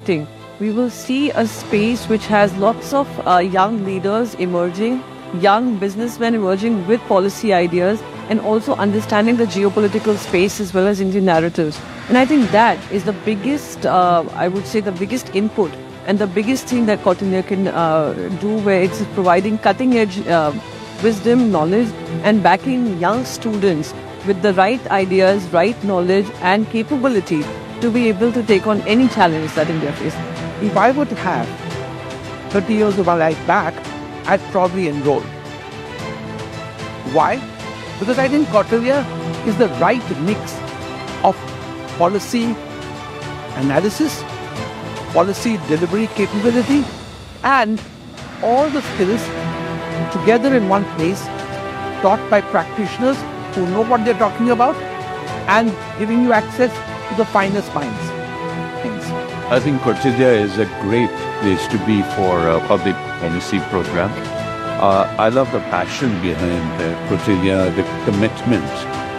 connecting, we will see a space which has lots of young leaders emerging, young businessmen emerging with policy ideas, and also understanding the geopolitical space as well as Indian narratives. And I think that is the biggest, I would say, the biggest input and the biggest thing that Kautilya can do, where it's providing cutting-edge wisdom, knowledge, and backing young students with the right ideas, right knowledge, and capability to be able to take on any challenge that India faces. If I were to have 30 years of my life back, I'd probably enroll. Why? Because I think Kautilya is the right mix of policy analysis, policy delivery capability, and all the skills together in one place, taught by practitioners who know what they're talking about and giving you access to the finest minds. Thanks. I think Kautilya is a great place to be for a public policy program. I love the passion behind Kautilya, the commitment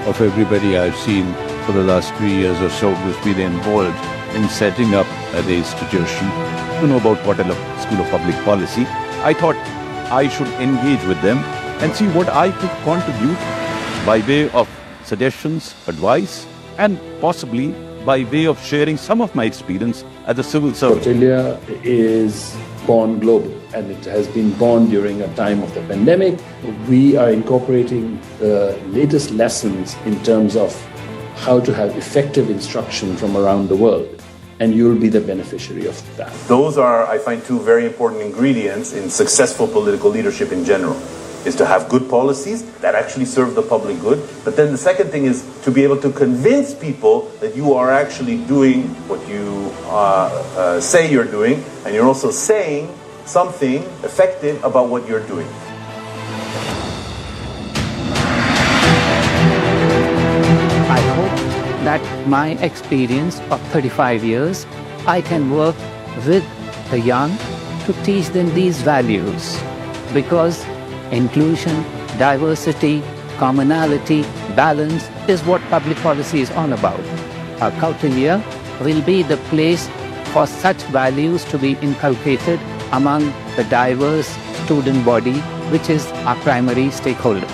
of everybody I've seen for the last 3 years or so who's been involved in setting up the institution to know about Kautilya School of Public Policy. I thought I should engage with them and see what I could contribute by way of suggestions, advice, and possibly by way of sharing some of my experience as a civil servant. Kautilya is born global, and it has been born during a time of the pandemic. We are incorporating the latest lessons in terms of how to have effective instruction from around the world, and you'll be the beneficiary of that. Those are, I find, two very important ingredients in successful political leadership in general, is to have good policies that actually serve the public good. But then the second thing is to be able to convince people that you are actually doing what you say you're doing, and you're also saying something effective about what you're doing. I hope that my experience of 35 years, I can work with the young to teach them these values, because inclusion, diversity, commonality, balance is what public policy is all about. Kautilya will be the place for such values to be inculcated among the diverse student body, which is our primary stakeholder.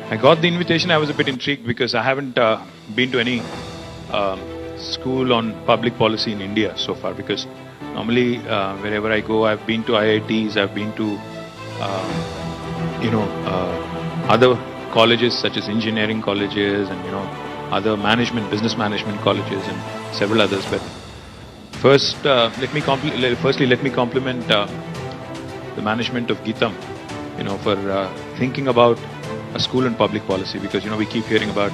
I got the invitation. I was a bit intrigued because I haven't been to any school on public policy in India so far, because normally wherever I go, I've been to IITs, I've been to other colleges such as engineering colleges and other business management colleges and several others. But first, let me compliment the management of Geetam, for thinking about a school in public policy, because we keep hearing about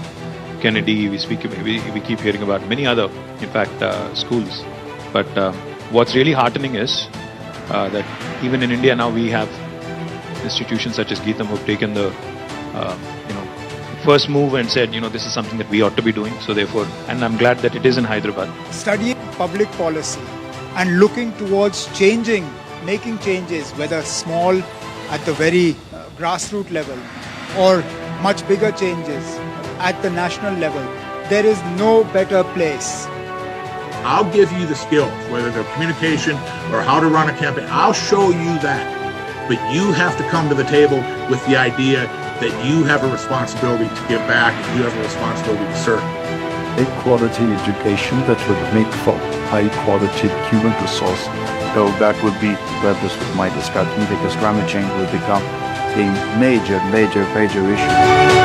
Kennedy, we keep hearing about many other, in fact, schools. But what's really heartening is that even in India now we have institutions such as Geetam who've taken the first move and said, this is something that we ought to be doing. So therefore, and I'm glad that it is in Hyderabad. Studying public policy and looking towards making changes, whether small at the very grassroots level or much bigger changes at the national level, there is no better place. I'll give you the skills, whether they're communication or how to run a campaign. I'll show you that. But you have to come to the table with the idea that you have a responsibility to give back and you have a responsibility to serve. a quality education that would make for high quality human resource. So that would be the purpose of my discussion, because climate change will become a major issue.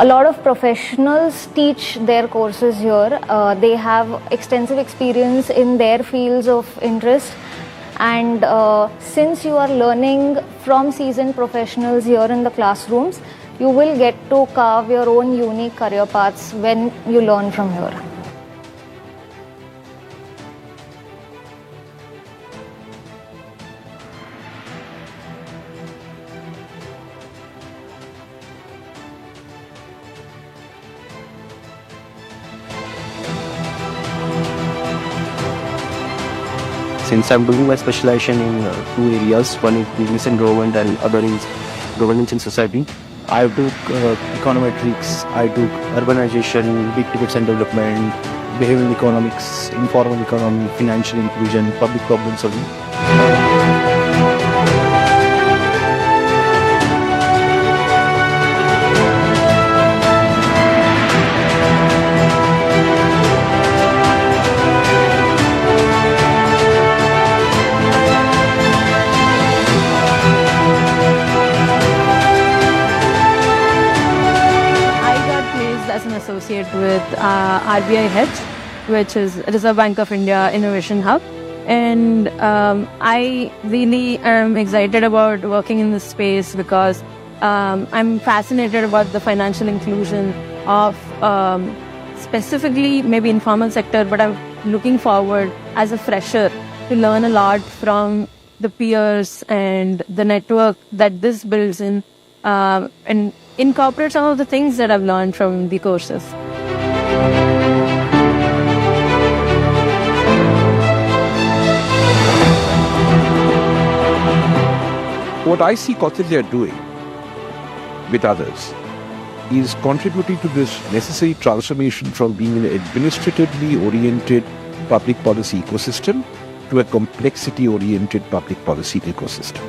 A lot of professionals teach their courses here. They have extensive experience in their fields of interest, and since you are learning from seasoned professionals here in the classrooms, you will get to carve your own unique career paths when you learn from here. Since I'm doing my specialization in two areas, one is business and government and other is governance and society. I took econometrics, I took urbanization, big tickets and development, behavioral economics, informal economy, financial inclusion, public problem solving. As an associate with RBI Hedge, which is Reserve Bank of India Innovation Hub. And I really am excited about working in this space because I'm fascinated about the financial inclusion of specifically maybe informal sector, but I'm looking forward as a fresher to learn a lot from the peers and the network that this builds in and incorporate some of the things that I've learned from the courses. What I see Kautilya doing with others is contributing to this necessary transformation from being an administratively oriented public policy ecosystem to a complexity oriented public policy ecosystem.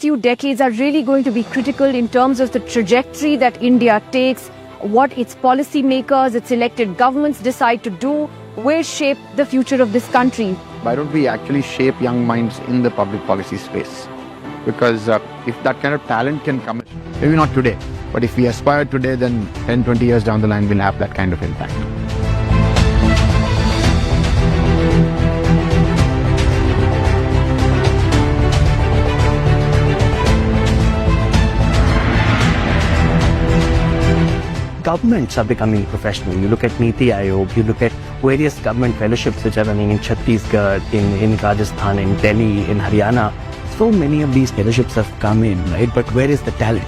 few decades are really going to be critical in terms of the trajectory that India takes, what its policymakers, its elected governments decide to do, will shape the future of this country. Why don't we actually shape young minds in the public policy space? Because if that kind of talent can come, maybe not today, but if we aspire today, then 10, 20 years down the line, we'll have that kind of impact. Governments are becoming professional. You look at Niti Aayog, you look at various government fellowships which are running in Chhattisgarh, in Rajasthan, in Delhi, in Haryana. So many of these fellowships have come in, right? But where is the talent?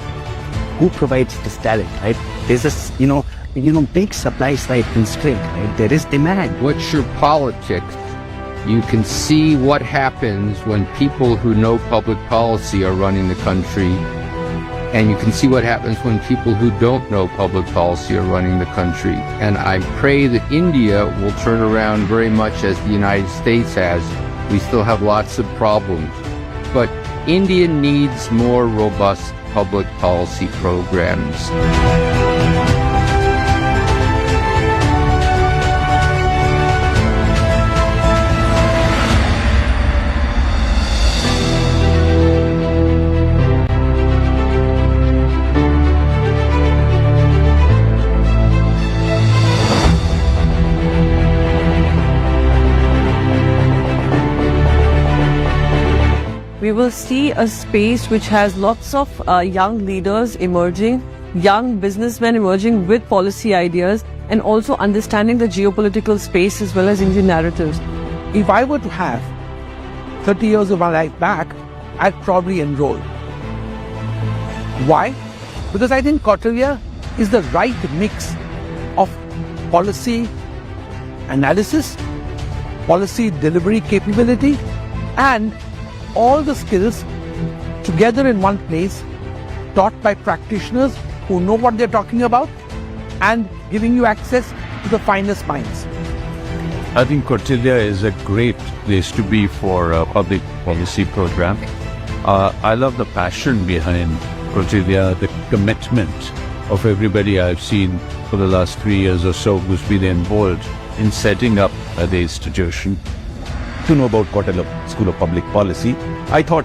Who provides this talent, right? There's this, big supply side constraint, right? There is demand. What's your politics? You can see what happens when people who know public policy are running the country. And you can see what happens when people who don't know public policy are running the country. And I pray that India will turn around very much as the United States has. We still have lots of problems. But India needs more robust public policy programs. We will see a space which has lots of young leaders emerging, young businessmen emerging with policy ideas, and also understanding the geopolitical space as well as Indian narratives. If I were to have 30 years of my life back, I'd probably enroll. Why? Because I think Kautilya is the right mix of policy analysis, policy delivery capability, and all the skills together in one place, taught by practitioners who know what they're talking about and giving you access to the finest minds. I think Kautilya is a great place to be for a public policy program. I love the passion behind Kautilya, the commitment of everybody I've seen for the last 3 years or so who's been involved in setting up the institution. To know about Kautilya School of Public Policy, I thought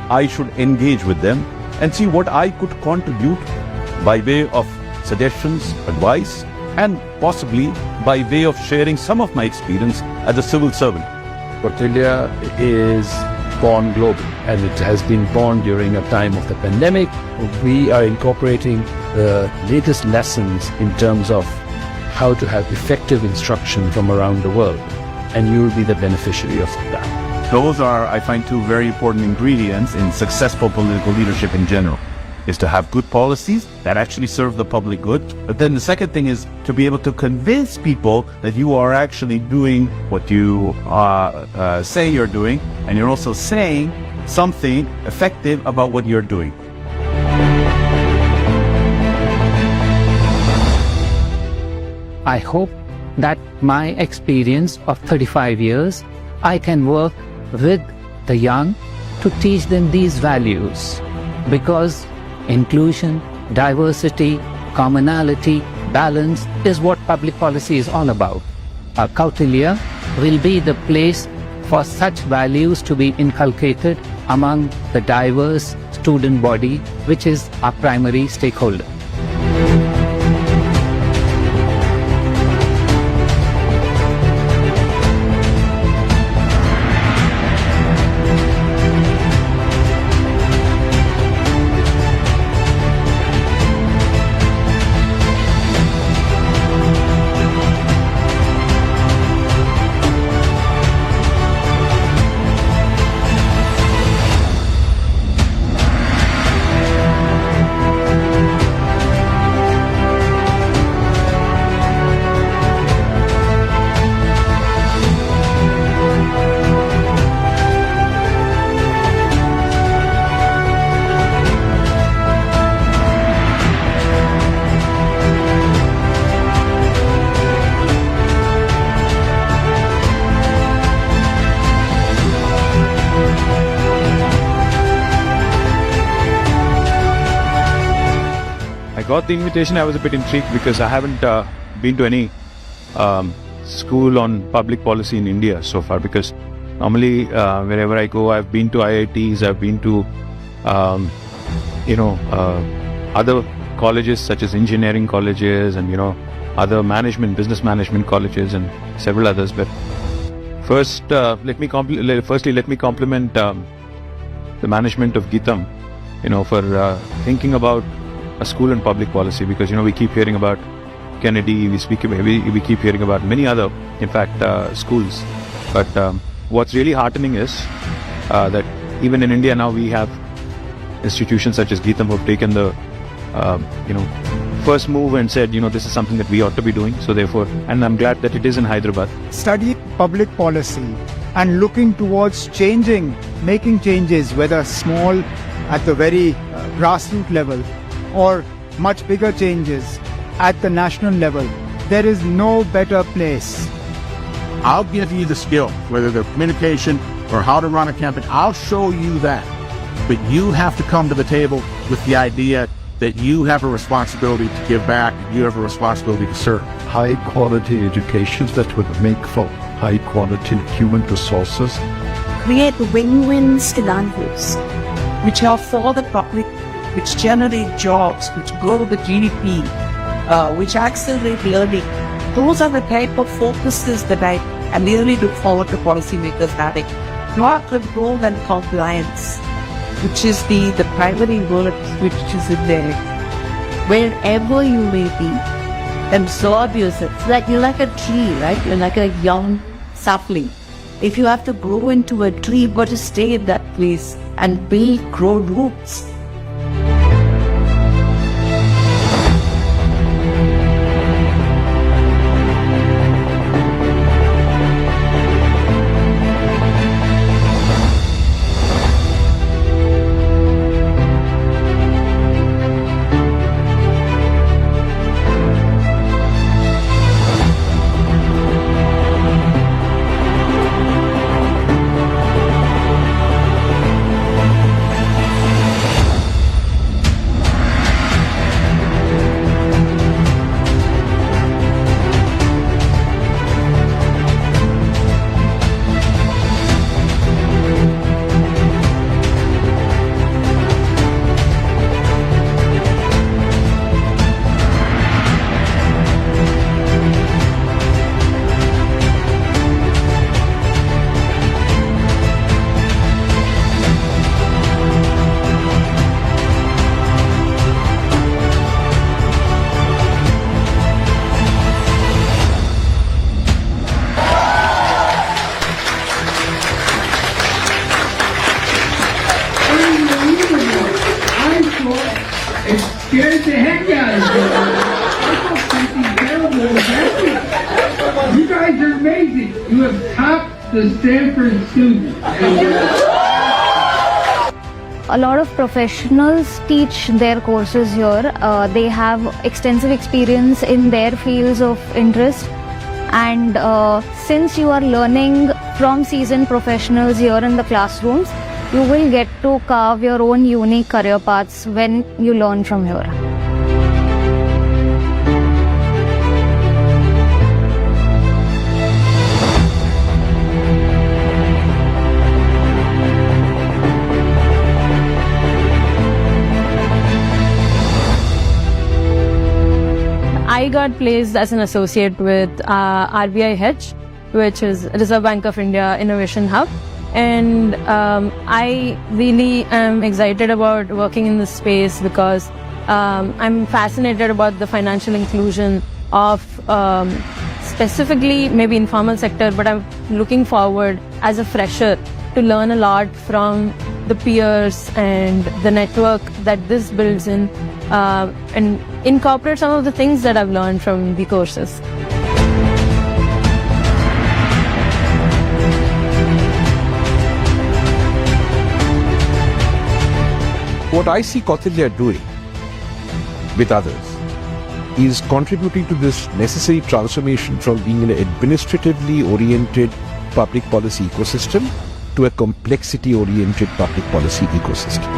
I should engage with them and see what I could contribute by way of suggestions, advice, and possibly by way of sharing some of my experience as a civil servant. Kautilya is born global, and it has been born during a time of the pandemic. We are incorporating the latest lessons in terms of how to have effective instruction from around the world, and you will be the beneficiary of that. Those are, I find, two very important ingredients in successful political leadership in general, is to have good policies that actually serve the public good. But then the second thing is to be able to convince people that you are actually doing what you say you're doing, and you're also saying something effective about what you're doing. I hope that my experience of 35 years, I can work with the young to teach them these values, because inclusion, diversity, commonality, balance is what public policy is all about. Kautilya will be the place for such values to be inculcated among the diverse student body, which is our primary stakeholder. got the invitation, I was a bit intrigued because I haven't been to any school on public policy in India so far. Because normally, wherever I go, I've been to IITs, I've been to other colleges such as engineering colleges and other business management colleges and several others. But first, let me compliment the management of Geetam, for thinking about a school in public policy, because we keep hearing about Kennedy, we keep hearing about many other, in fact, schools. But what's really heartening is that even in India now we have institutions such as Geetam who have taken the first move and said, this is something that we ought to be doing. So therefore, and I'm glad that it is in Hyderabad. Studying public policy and looking towards making changes, whether small at the very grassroots level or much bigger changes at the national level, there is no better place. I'll give you the skills, whether they're communication or how to run a campaign. I'll show you that. But you have to come to the table with the idea that you have a responsibility to give back, you have a responsibility to serve. High quality education that would make for high quality human resources. Create win-win scenarios which are for the public, which generate jobs, which grow the GDP, which accelerate learning. Those are the type of focuses that I really look forward to policymakers having. Not control and compliance, which is the primary word which is in there. Wherever you may be, absorb yourself. Like you're like a tree, right? You're like a young sapling. If you have to grow into a tree, you've got to stay in that place and grow roots. scared the heck out of me. Something terrible is happening. You guys are amazing. You have topped the Stanford students. A lot of professionals teach their courses here. They have extensive experience in their fields of interest. And since you are learning from seasoned professionals here in the classrooms, you will get to carve your own unique career paths when you learn from here. I got placed as an associate with RBI Hedge, which is Reserve Bank of India Innovation Hub. And I really am excited about working in this space because I'm fascinated about the financial inclusion of specifically maybe informal sector, but I'm looking forward as a fresher to learn a lot from the peers and the network that this builds in and incorporate some of the things that I've learned from the courses. What I see Kautilya doing with others is contributing to this necessary transformation from being an administratively oriented public policy ecosystem to a complexity oriented public policy ecosystem.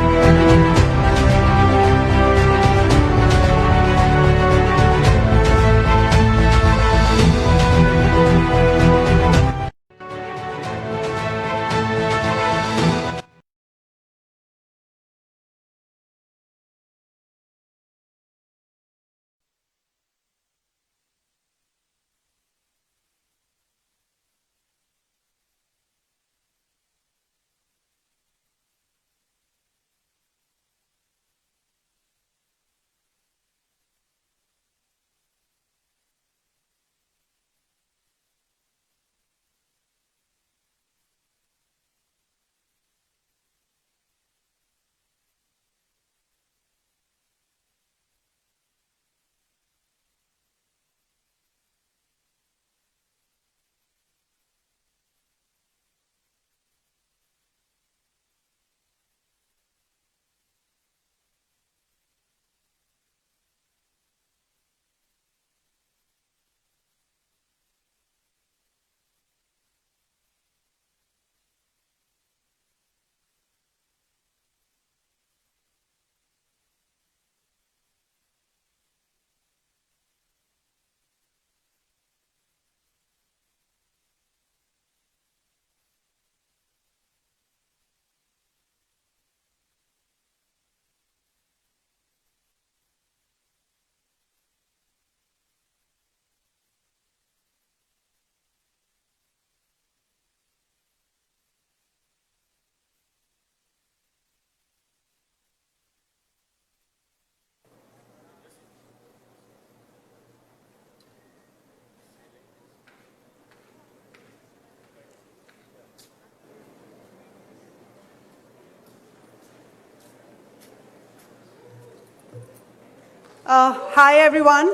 Hi, everyone.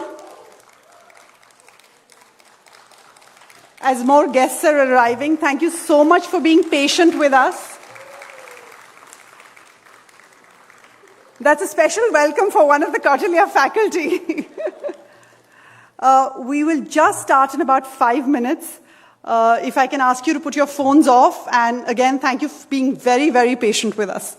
As more guests are arriving, thank you so much for being patient with us. That's a special welcome for one of the Kautilya faculty. We will just start in about 5 minutes. If I can ask you to put your phones off, and again, thank you for being very, very patient with us.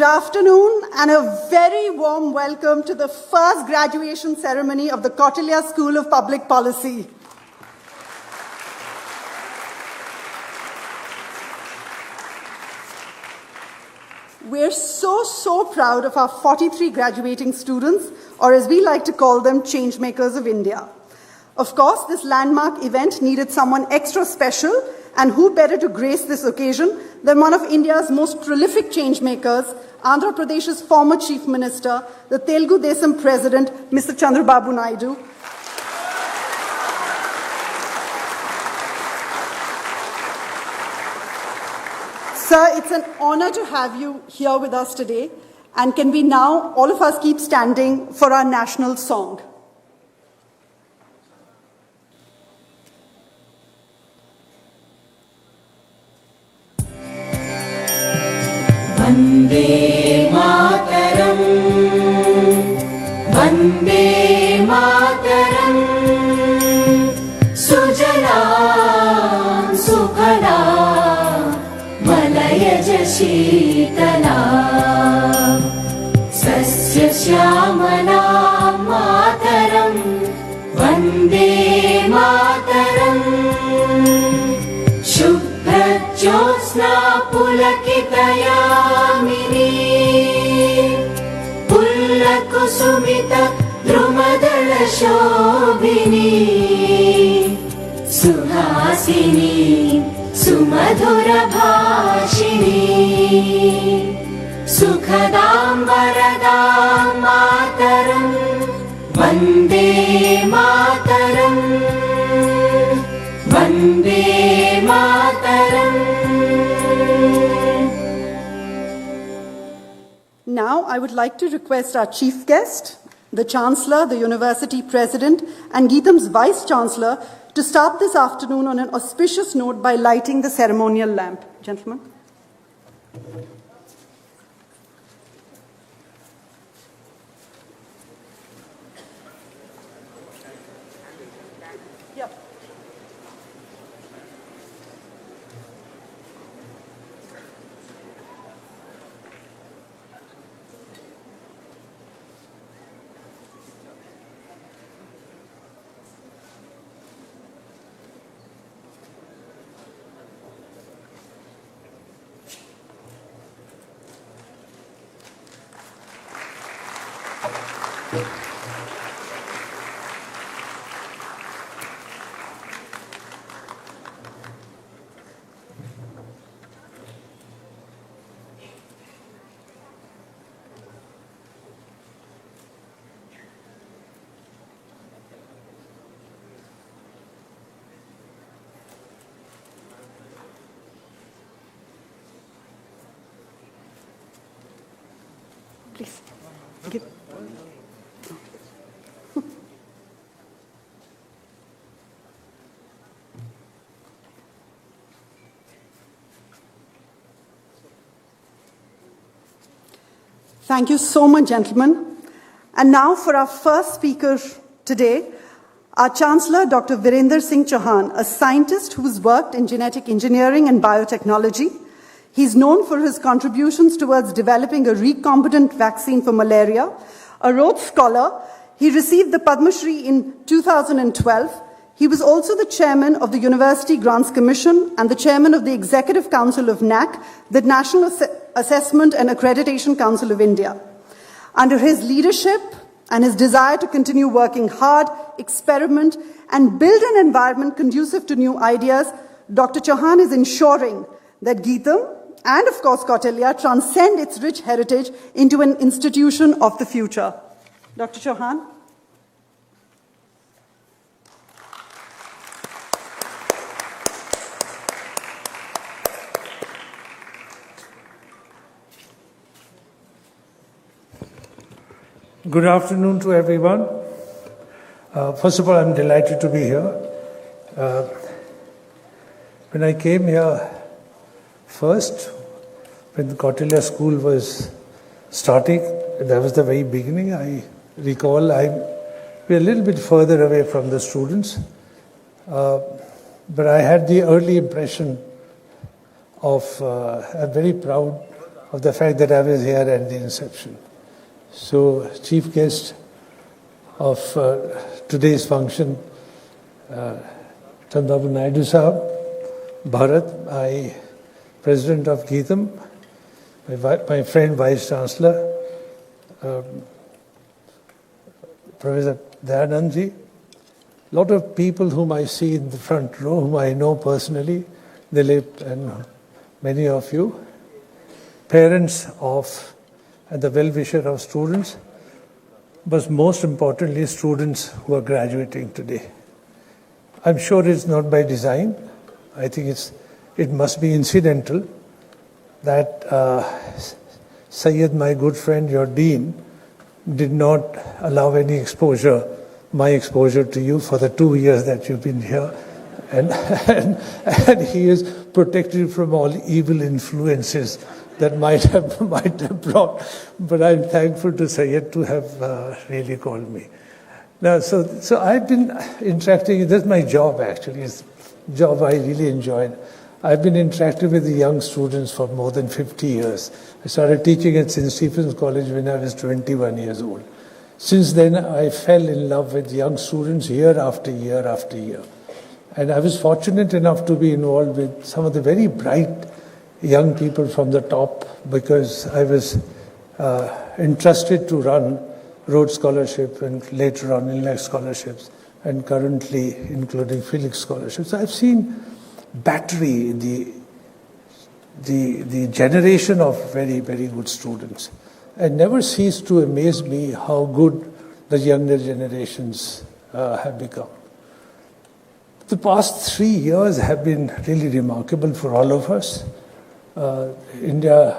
afternoon and a very warm welcome to the first graduation ceremony of the Kautilya School of Public Policy. We're so proud of our 43 graduating students, or as we like to call them, changemakers of India. Of course, this landmark event needed someone extra special, and who better to grace this occasion than one of India's most prolific changemakers, Andhra Pradesh's former Chief Minister, the Telugu Desam President, Mr. Chandrababu Naidu. Sir, it's an honor to have you here with us today, and can we now, all of us, keep standing for our national song? Vande Mataram, Vande Mataram, Sujalam Sukhalam, Malayaj Sheetalam, Sasya Shyamalam Mataram, Vande Mataram, Jyotsna Pulakitayamini, Pullakusumita Drumadala Shobhini, Suhasini Sumadhura Bhashini, Sukhadam Varadam Mataram, Vande Mataram, Vande Mataram. Now, I would like to request our chief guest, the Chancellor, the University President, and Geetam's Vice Chancellor to start this afternoon on an auspicious note by lighting the ceremonial lamp. Gentlemen. Please. Give. Thank you so much, gentlemen. And now for our first speaker today, our Chancellor, Dr. Virender Singh Chauhan, a scientist who's worked in genetic engineering and biotechnology. He's known for his contributions towards developing a recombinant vaccine for malaria. A Rhodes Scholar, he received the Padma Shri in 2012. He was also the chairman of the University Grants Commission and the chairman of the Executive Council of NAC, the National Assessment and Accreditation Council of India. Under his leadership and his desire to continue working hard, experiment, and build an environment conducive to new ideas, Dr. Chauhan is ensuring that Geetam and, of course, Kautilya transcend its rich heritage into an institution of the future. Dr. Chauhan. Good afternoon to everyone. First of all, I'm delighted to be here. When I came here first, when the Kautilya school was starting, that was the very beginning. I recall we're a little bit further away from the students, but I had the early impression of, I'm very proud of the fact that I was here at the inception. So, chief guest of today's function, Chandrababu Naidu Sahab, Bharat, President of Geetam, my friend Vice Chancellor, Professor Dayanandji, a lot of people whom I see in the front row, whom I know personally, Dilip and many of you, parents of and the well-wisher of students, but most importantly, students who are graduating today. I'm sure it's not by design. I think it must be incidental that Syed, my good friend, your dean, did not allow any exposure, my exposure to you for the 2 years that you've been here. And he is protected from all evil influences that might have brought. But I'm thankful to Syed to have really called me. Now, so I've been interacting. That's my job, actually. It's a job I really enjoyed. I've been interacting with the young students for more than 50 years. I started teaching at St. Stephen's College when I was 21 years old. Since then, I fell in love with young students year after year after year. And I was fortunate enough to be involved with some of the very bright young people from the top, because I was entrusted to run Rhodes Scholarship and later on Inlet Scholarships, and currently including Felix Scholarships. I've seen battery, the generation of very, very good students. And never ceased to amaze me how good the younger generations have become. The past 3 years have been really remarkable for all of us. India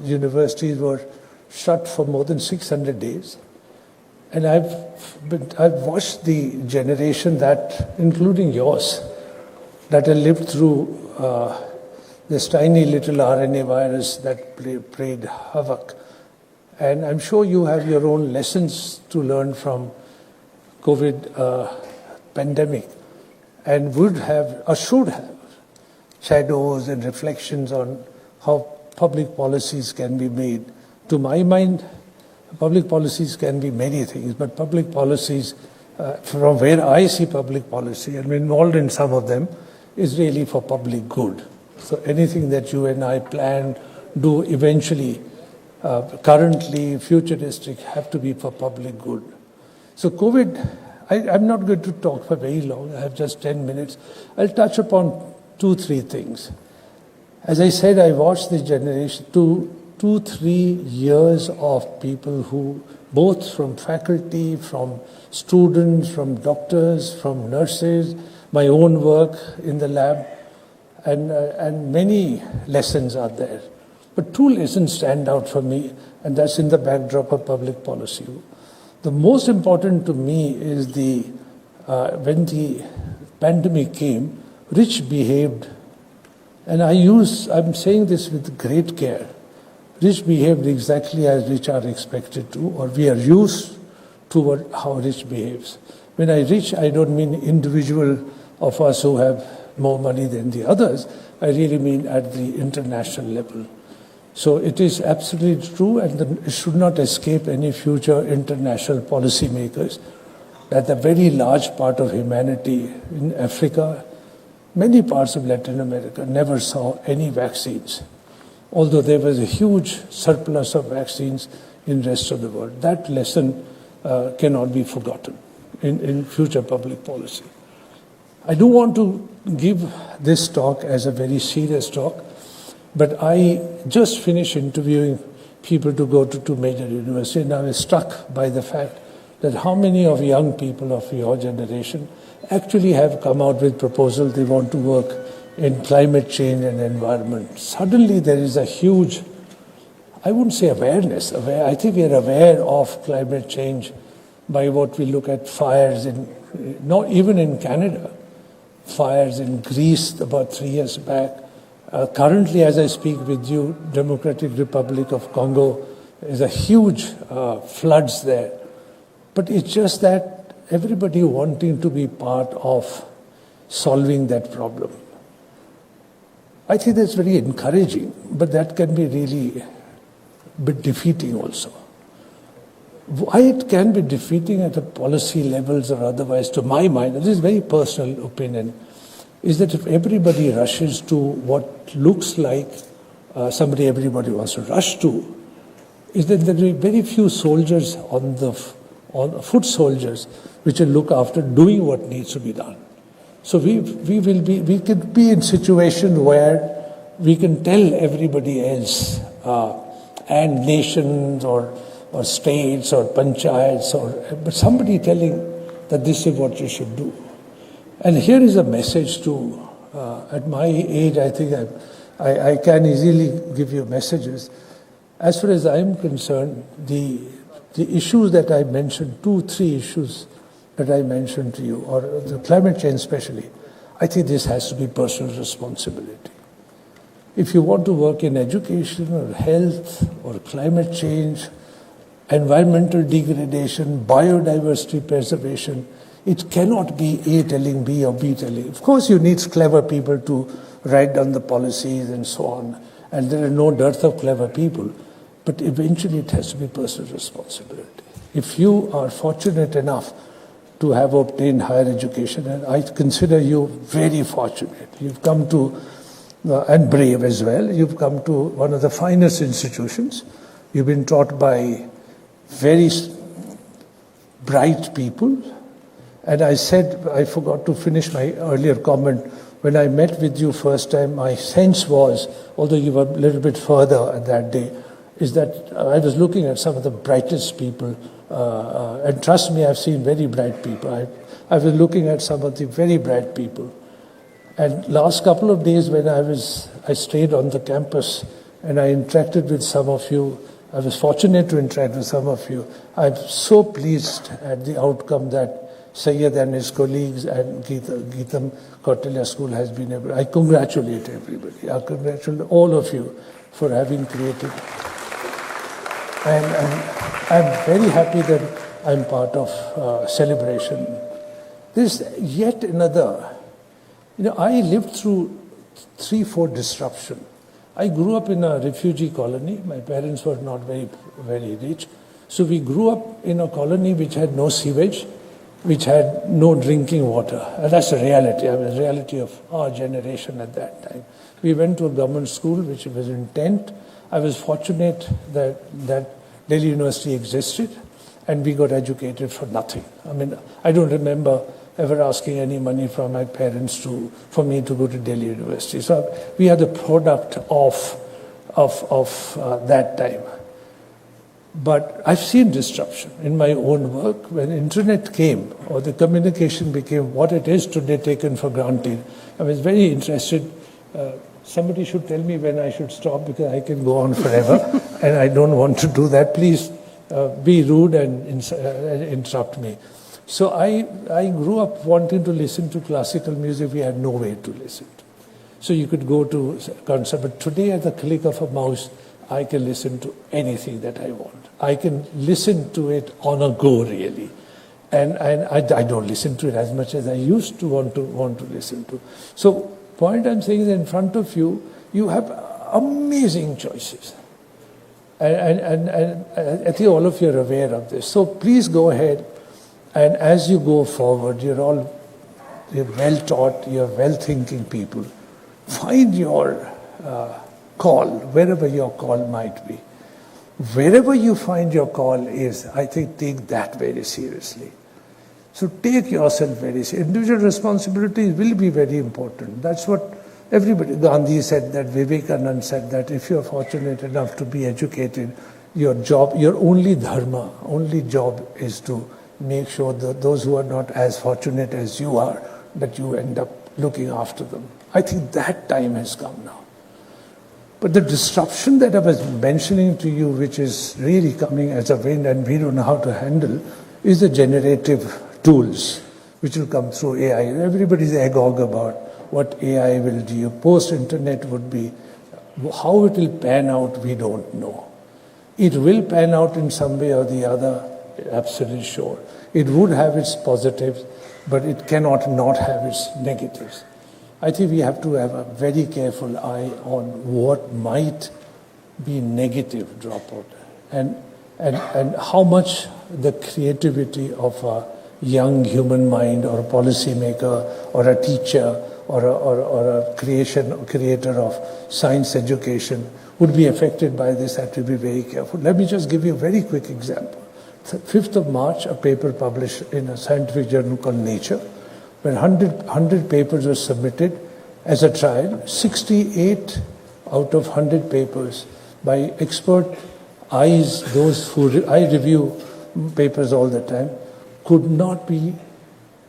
universities were shut for more than 600 days. And I've watched the generation that, including yours, that have lived through this tiny little RNA virus that played havoc. And I'm sure you have your own lessons to learn from COVID pandemic, and would have or should have shadows and reflections on how public policies can be made. To my mind, public policies can be many things, but public policies, from where I see public policy, and I'm involved in some of them, is really for public good. So anything that you and I plan, do eventually, currently, futuristic, have to be for public good. So COVID, I'm not going to talk for very long. I have just 10 minutes. I'll touch upon 2-3 things. As I said, I watched this generation, 2-3 years of people who, both from faculty, from students, from doctors, from nurses, my own work in the lab, and many lessons are there. But 2 lessons stand out for me, and that's in the backdrop of public policy. The most important to me is when the pandemic came, rich behaved, and I'm saying this with great care. Rich behaved exactly as rich are expected to, or we are used to how rich behaves. When I rich, I don't mean individual of us who have more money than the others. I really mean at the international level. So it is absolutely true, and it should not escape any future international policymakers, that a very large part of humanity in Africa, many parts of Latin America, never saw any vaccines, although there was a huge surplus of vaccines in the rest of the world. That lesson cannot be forgotten in future public policy. I don't want to give this talk as a very serious talk, but I just finished interviewing people to go to 2 major universities, and I was struck by the fact that how many of young people of your generation actually have come out with proposals they want to work in climate change and environment. Suddenly there is a huge, I wouldn't say awareness, I think we are aware of climate change by what we look at fires not even in Canada, fires in Greece about 3 years back. Currently, as I speak with you, Democratic Republic of Congo, is a huge floods there. But it's just that everybody wanting to be part of solving that problem. I think that's very encouraging, but that can be really bit defeating also. Why it can be defeating at the policy levels or otherwise, to my mind, this is very personal opinion, is that if everybody rushes to what looks like somebody everybody wants to rush to, is that there will be very few soldiers on foot soldiers which will look after doing what needs to be done. So we could be in situation where we can tell everybody else and nations or states or panchayats but somebody telling that this is what you should do. And here is a message to, at my age, I think I can easily give you messages. As far as I'm concerned, the issues that I mentioned, 2-3 issues that I mentioned to you, or the climate change especially, I think this has to be personal responsibility. If you want to work in education or health or climate change, environmental degradation, biodiversity preservation, it cannot be A telling B or B telling. Of course, you need clever people to write down the policies and so on, and there are no dearth of clever people, but eventually it has to be personal responsibility. If you are fortunate enough to have obtained higher education, and I consider you very fortunate, you've come to, and brave as well, you've come to one of the finest institutions, you've been taught by very bright people. And I said, I forgot to finish my earlier comment, when I met with you first time, my sense was, although you were a little bit further at that day, is that I was looking at some of the brightest people, and trust me, I've seen very bright people. I was looking at some of the very bright people. And last couple of days when I stayed on the campus and I interacted with some of you, I was fortunate to interact with some of you. I'm so pleased at the outcome that Syed and his colleagues and Geetam Kautilya School has been able. I congratulate everybody. I congratulate all of you for having created. And I'm very happy that I'm part of celebration. There's yet another. I lived through 3-4 disruption. I grew up in a refugee colony. My parents were not very, very rich. So we grew up in a colony which had no sewage, which had no drinking water. And that's the reality. The reality of our generation at that time. We went to a government school which was in tent. I was fortunate that Delhi University existed and we got educated for nothing. I don't remember ever asking any money from my parents for me to go to Delhi University. So we are the product of that time. But I've seen disruption in my own work. When internet came or the communication became what it is today, taken for granted, I was very interested. Somebody should tell me when I should stop because I can go on forever and I don't want to do that. Please be rude and interrupt me. So I grew up wanting to listen to classical music. We had no way to listen to. So you could go to concert. But today at the click of a mouse, I can listen to anything that I want. I can listen to it on a go, really. And I don't listen to it as much as I used to want to listen to. So point I'm saying is in front of you, you have amazing choices. And I think all of you are aware of this. So please go ahead. And as you go forward, you're well taught, you're well thinking people. Find your call, wherever your call might be. Wherever you find your call is, I think, take that very seriously. So take yourself very seriously. Individual responsibilities will be very important. That's what everybody, Gandhi said that, Vivekananda said that, if you're fortunate enough to be educated, your only dharma, only job is to make sure that those who are not as fortunate as you are, that you end up looking after them. I think that time has come now. But the disruption that I was mentioning to you, which is really coming as a wind and we don't know how to handle, is the generative tools which will come through AI. Everybody's agog about what AI will do. Post-internet would be. How it will pan out, we don't know. It will pan out in some way or the other, absolutely sure. It would have its positives, but it cannot not have its negatives. I think we have to have a very careful eye on what might be negative dropout, and how much the creativity of a young human mind or a policymaker or a teacher or a creator of science education would be affected by this. Have to be very careful. Let me just give you a very quick example. 5th of March, a paper published in a scientific journal called Nature, where 100 papers were submitted as a trial. 68 out of 100 papers by expert eyes, those who I review papers all the time, could not be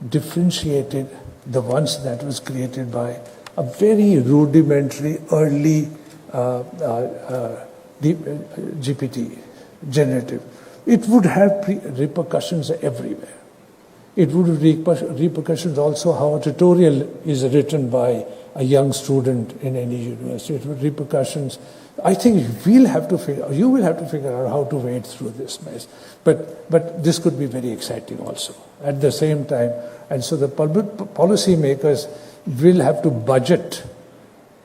differentiated, the ones that was created by a very rudimentary early GPT generative. It would have repercussions everywhere. It would have repercussions also how a tutorial is written by a young student in any university. It would repercussions. I think you will have to figure out how to wade through this mess. But this could be very exciting also at the same time. And so the policy makers will have to budget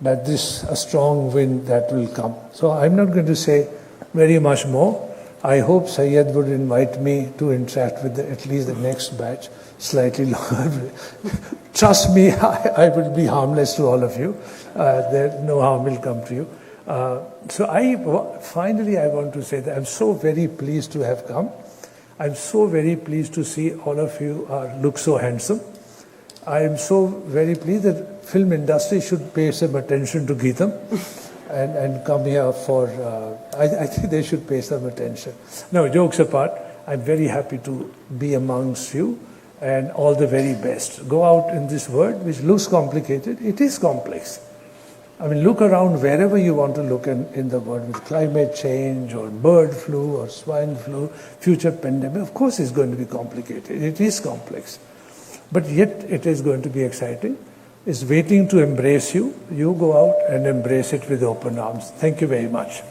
that this a strong wind that will come. So I'm not going to say very much more. I hope Syed would invite me to interact with at least the next batch slightly longer. Trust me, I will be harmless to all of you. No harm will come to you. So finally I want to say that I'm so very pleased to have come. I'm so very pleased to see all of you look so handsome. I am so very pleased that film industry should pay some attention to Geetam and come here for, I think they should pay some attention. No, jokes apart, I'm very happy to be amongst you and all the very best. Go out in this world which looks complicated. It is complex. I mean, look around wherever you want to look in the world with climate change or bird flu or swine flu, future pandemic. Of course it's going to be complicated. It is complex. But yet it is going to be exciting. It's waiting to embrace you. You go out and embrace it with open arms. Thank you very much.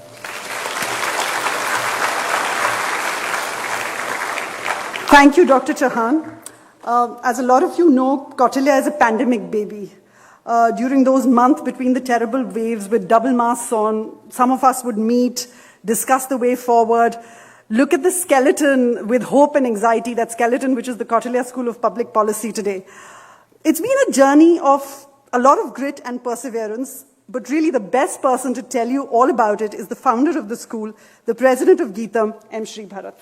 Thank you, Dr. Chauhan. As a lot of you know, Kautilya is a pandemic baby. During those months between the terrible waves with double masks on, some of us would meet, discuss the way forward, look at the skeleton with hope and anxiety, that skeleton which is the Kautilya School of Public Policy today. It's been a journey of a lot of grit and perseverance, but really the best person to tell you all about it is the founder of the school, the president of Geetam, M. Shri Bharat.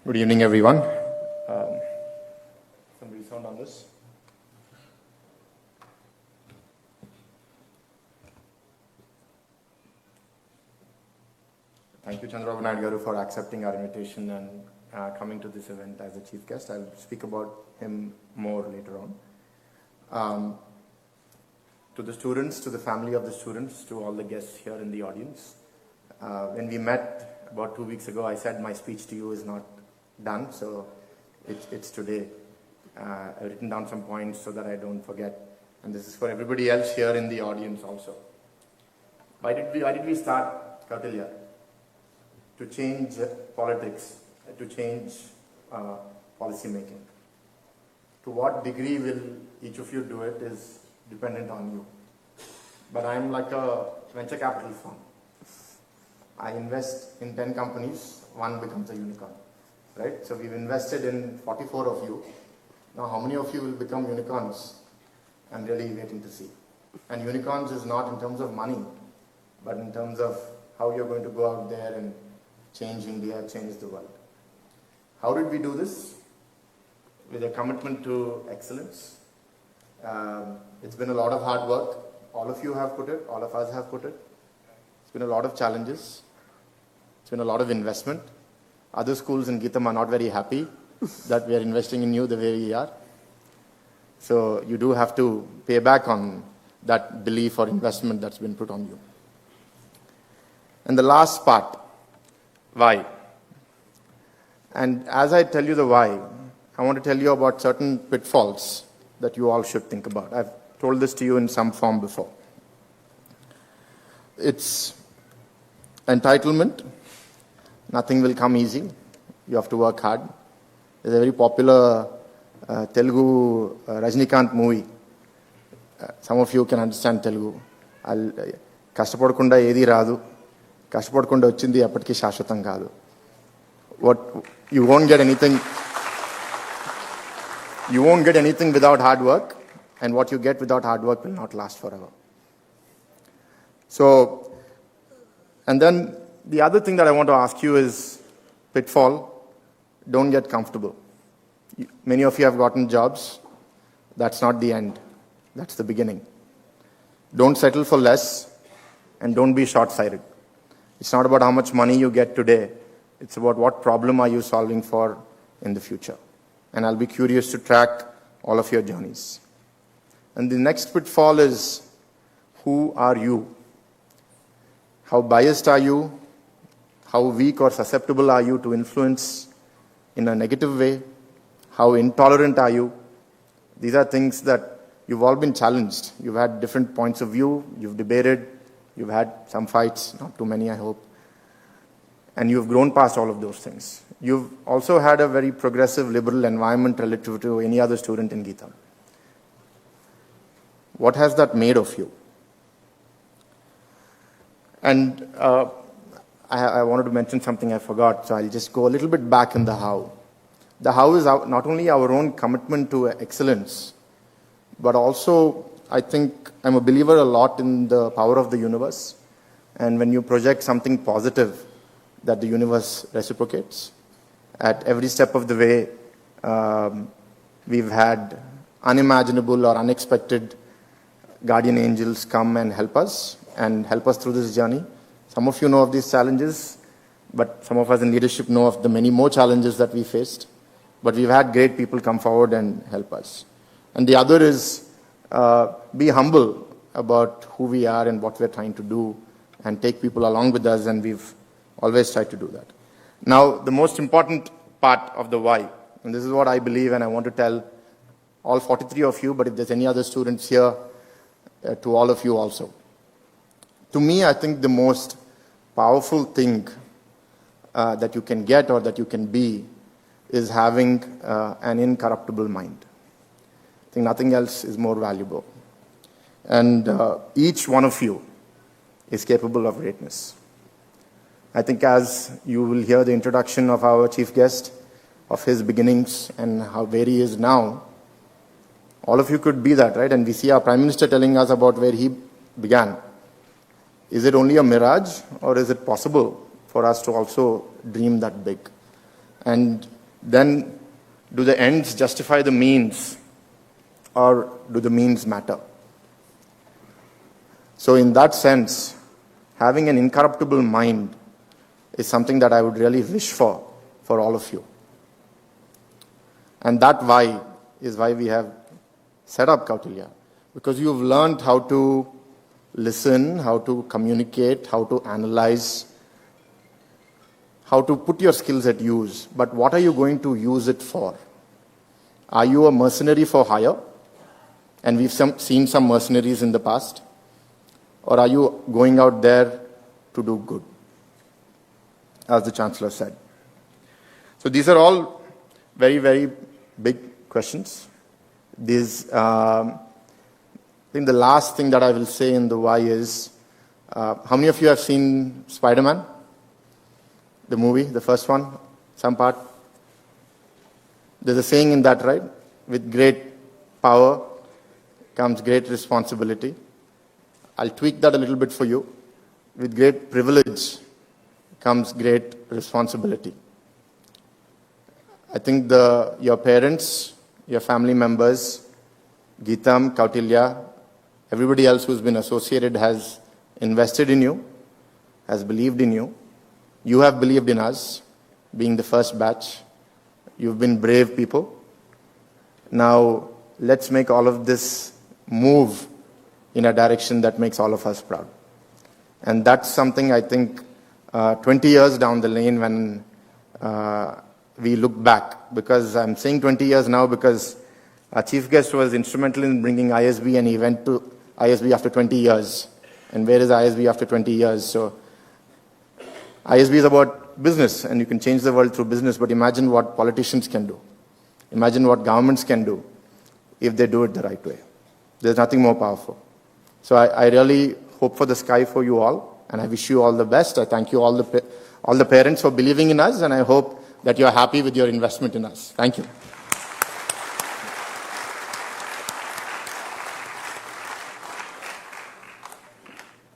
Good evening, everyone. Somebody sound on this? Thank you, Chandrababu Naidu, for accepting our invitation and coming to this event as the chief guest. I'll speak about him more later on. To the students, to the family of the students, to all the guests here in the audience. When we met about 2 weeks ago, I said my speech to you is not done, so it's today. I've written down some points so that I don't forget, and this is for everybody else here in the audience also. Why did we start Kautilya? To change politics, to change policy making. To what degree will each of you do it is dependent on you. But I'm like a venture capital firm. I invest in 10 companies, one becomes a unicorn. Right? So we've invested in 44 of you. Now how many of you will become unicorns? I'm really waiting to see. And unicorns is not in terms of money, but in terms of how you're going to go out there and change India, change the world. How did we do this? With a commitment to excellence. It's been a lot of hard work. All of you have put it, all of us have put it. It's been a lot of challenges. It's been a lot of investment. Other schools in Geetam are not very happy that we are investing in you the way we are. So you do have to pay back on that belief or investment that's been put on you. And the last part, why? And as I tell you the why, I want to tell you about certain pitfalls that you all should think about. I've told this to you in some form before. It's entitlement. Nothing will come easy. You have to work hard. There's a very popular Telugu Rajnikant movie. Some of you can understand Telugu. కష్టపడకుండా ఏది రాదు, కష్టపడకుండా వచ్చింది ఎప్పటికీ శాశ్వతం కాదు. What you won't get anything without hard work, and what you get without hard work will not last forever. So, and then the other thing that I want to ask you is pitfall. Don't get comfortable. Many of you have gotten jobs. That's not the end. That's the beginning. Don't settle for less, and don't be short-sighted. It's not about how much money you get today. It's about what problem are you solving for in the future. And I'll be curious to track all of your journeys. And the next pitfall is, who are you? How biased are you? How weak or susceptible are you to influence in a negative way? How intolerant are you? These are things that you've all been challenged. You've had different points of view. You've debated. You've had some fights, not too many, I hope. And you've grown past all of those things. You've also had a very progressive, liberal environment relative to any other student in Geetam. What has that made of you? And I wanted to mention something I forgot, so I'll just go a little bit back in the how. The how is not only our own commitment to excellence, but also I think I'm a believer a lot in the power of the universe. And when you project something positive, that the universe reciprocates. At every step of the way, we've had unimaginable or unexpected guardian angels come and help us through this journey. Some of you know of these challenges, but some of us in leadership know of the many more challenges that we faced. But we've had great people come forward and help us. And the other is be humble about who we are and what we're trying to do, and take people along with us, and we've always tried to do that. Now, the most important part of the why, and this is what I believe, and I want to tell all 43 of you, but if there's any other students here, to all of you also. To me, I think the most powerful thing that you can get or that you can be is having an incorruptible mind. I think nothing else is more valuable. And each one of you is capable of greatness. I think as you will hear the introduction of our chief guest, of his beginnings and how where he is now, all of you could be that, right? And we see our Prime Minister telling us about where he began. Is it only a mirage, or is it possible for us to also dream that big? And then, do the ends justify the means, or do the means matter? So in that sense, having an incorruptible mind is something that I would really wish for all of you. And that why is why we have set up Kautilya. Because you've learned how to listen, how to communicate, how to analyze, how to put your skills at use. But what are you going to use it for? Are you a mercenary for hire? And we've seen some mercenaries in the past. Or are you going out there to do good? As the Chancellor said. So these are all very, very big questions. I think the last thing that I will say in the why is, how many of you have seen Spider-Man? The movie, the first one, some part? There's a saying in that, right? With great power comes great responsibility. I'll tweak that a little bit for you. With great privilege comes great responsibility. I think your parents, your family members, Geetam, Kautilya, everybody else who's been associated has invested in you, has believed in you. You have believed in us, being the first batch. You've been brave people. Now, let's make all of this move in a direction that makes all of us proud. And that's something I think 20 years down the lane when we look back, because I'm saying 20 years now because our chief guest was instrumental in bringing ISB, and he went to ISB after 20 years. And where is ISB after 20 years? So ISB is about business and you can change the world through business, but imagine what politicians can do. Imagine what governments can do if they do it the right way. There's nothing more powerful. So I really hope for the sky for you all, and I wish you all the best. I thank you all the parents for believing in us, and I hope that you're happy with your investment in us. Thank you.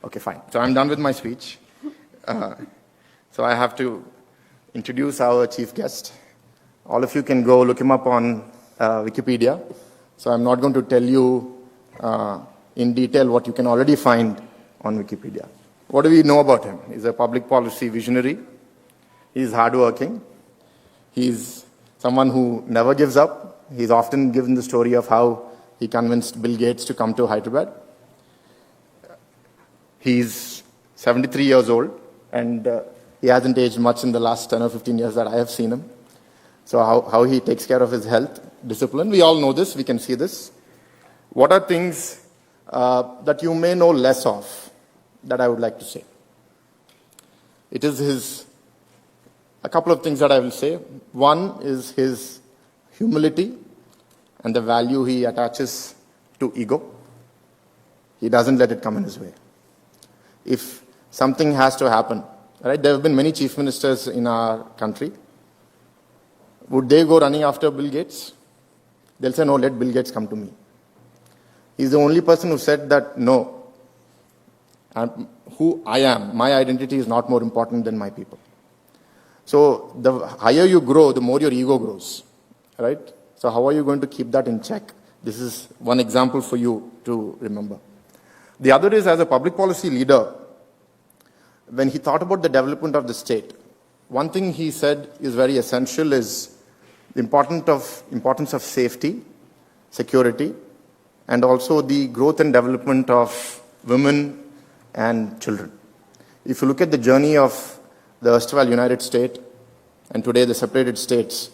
Okay, fine. So I'm done with my speech. So I have to introduce our chief guest. All of you can go look him up on Wikipedia. So I'm not going to tell you in detail what you can already find on Wikipedia. What do we know about him? He's a public policy visionary. He's hardworking. He's someone who never gives up. He's often given the story of how he convinced Bill Gates to come to Hyderabad. He's 73 years old, and he hasn't aged much in the last 10 or 15 years that I have seen him. So how he takes care of his health, discipline, we all know this, we can see this. What are things that you may know less of that I would like to say? It is a couple of things that I will say. One is his humility and the value he attaches to ego. He doesn't let it come in his way. If something has to happen, right? There have been many chief ministers in our country. Would they go running after Bill Gates? They'll say, no, let Bill Gates come to me. He's the only person who said that, no, who I am, my identity is not more important than my people. So the higher you grow, the more your ego grows, right? So how are you going to keep that in check? This is one example for you to remember. The other is, as a public policy leader, when he thought about the development of the state, one thing he said is very essential is the importance of safety, security, and also the growth and development of women and children. If you look at the journey of the erstwhile United States and today the separated states,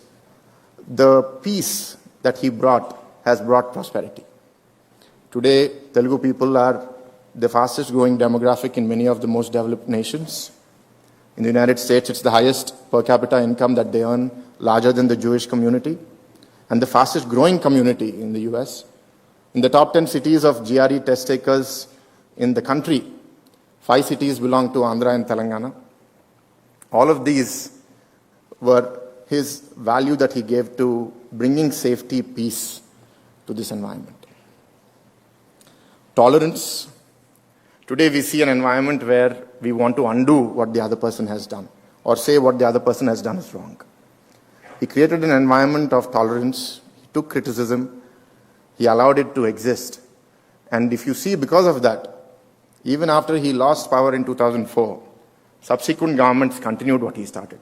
the peace that he brought has brought prosperity. Today, Telugu people are the fastest growing demographic in many of the most developed nations. In the United States, it's the highest per capita income that they earn, larger than the Jewish community, and the fastest growing community in the US. In the top 10 cities of GRE test takers in the country, 5 cities belong to Andhra and Telangana. All of these were his value that he gave to bringing safety, peace to this environment. Tolerance. Today we see an environment where we want to undo what the other person has done or say what the other person has done is wrong. He created an environment of tolerance. He took criticism. He allowed it to exist. And if you see, because of that, even after he lost power in 2004, subsequent governments continued what he started.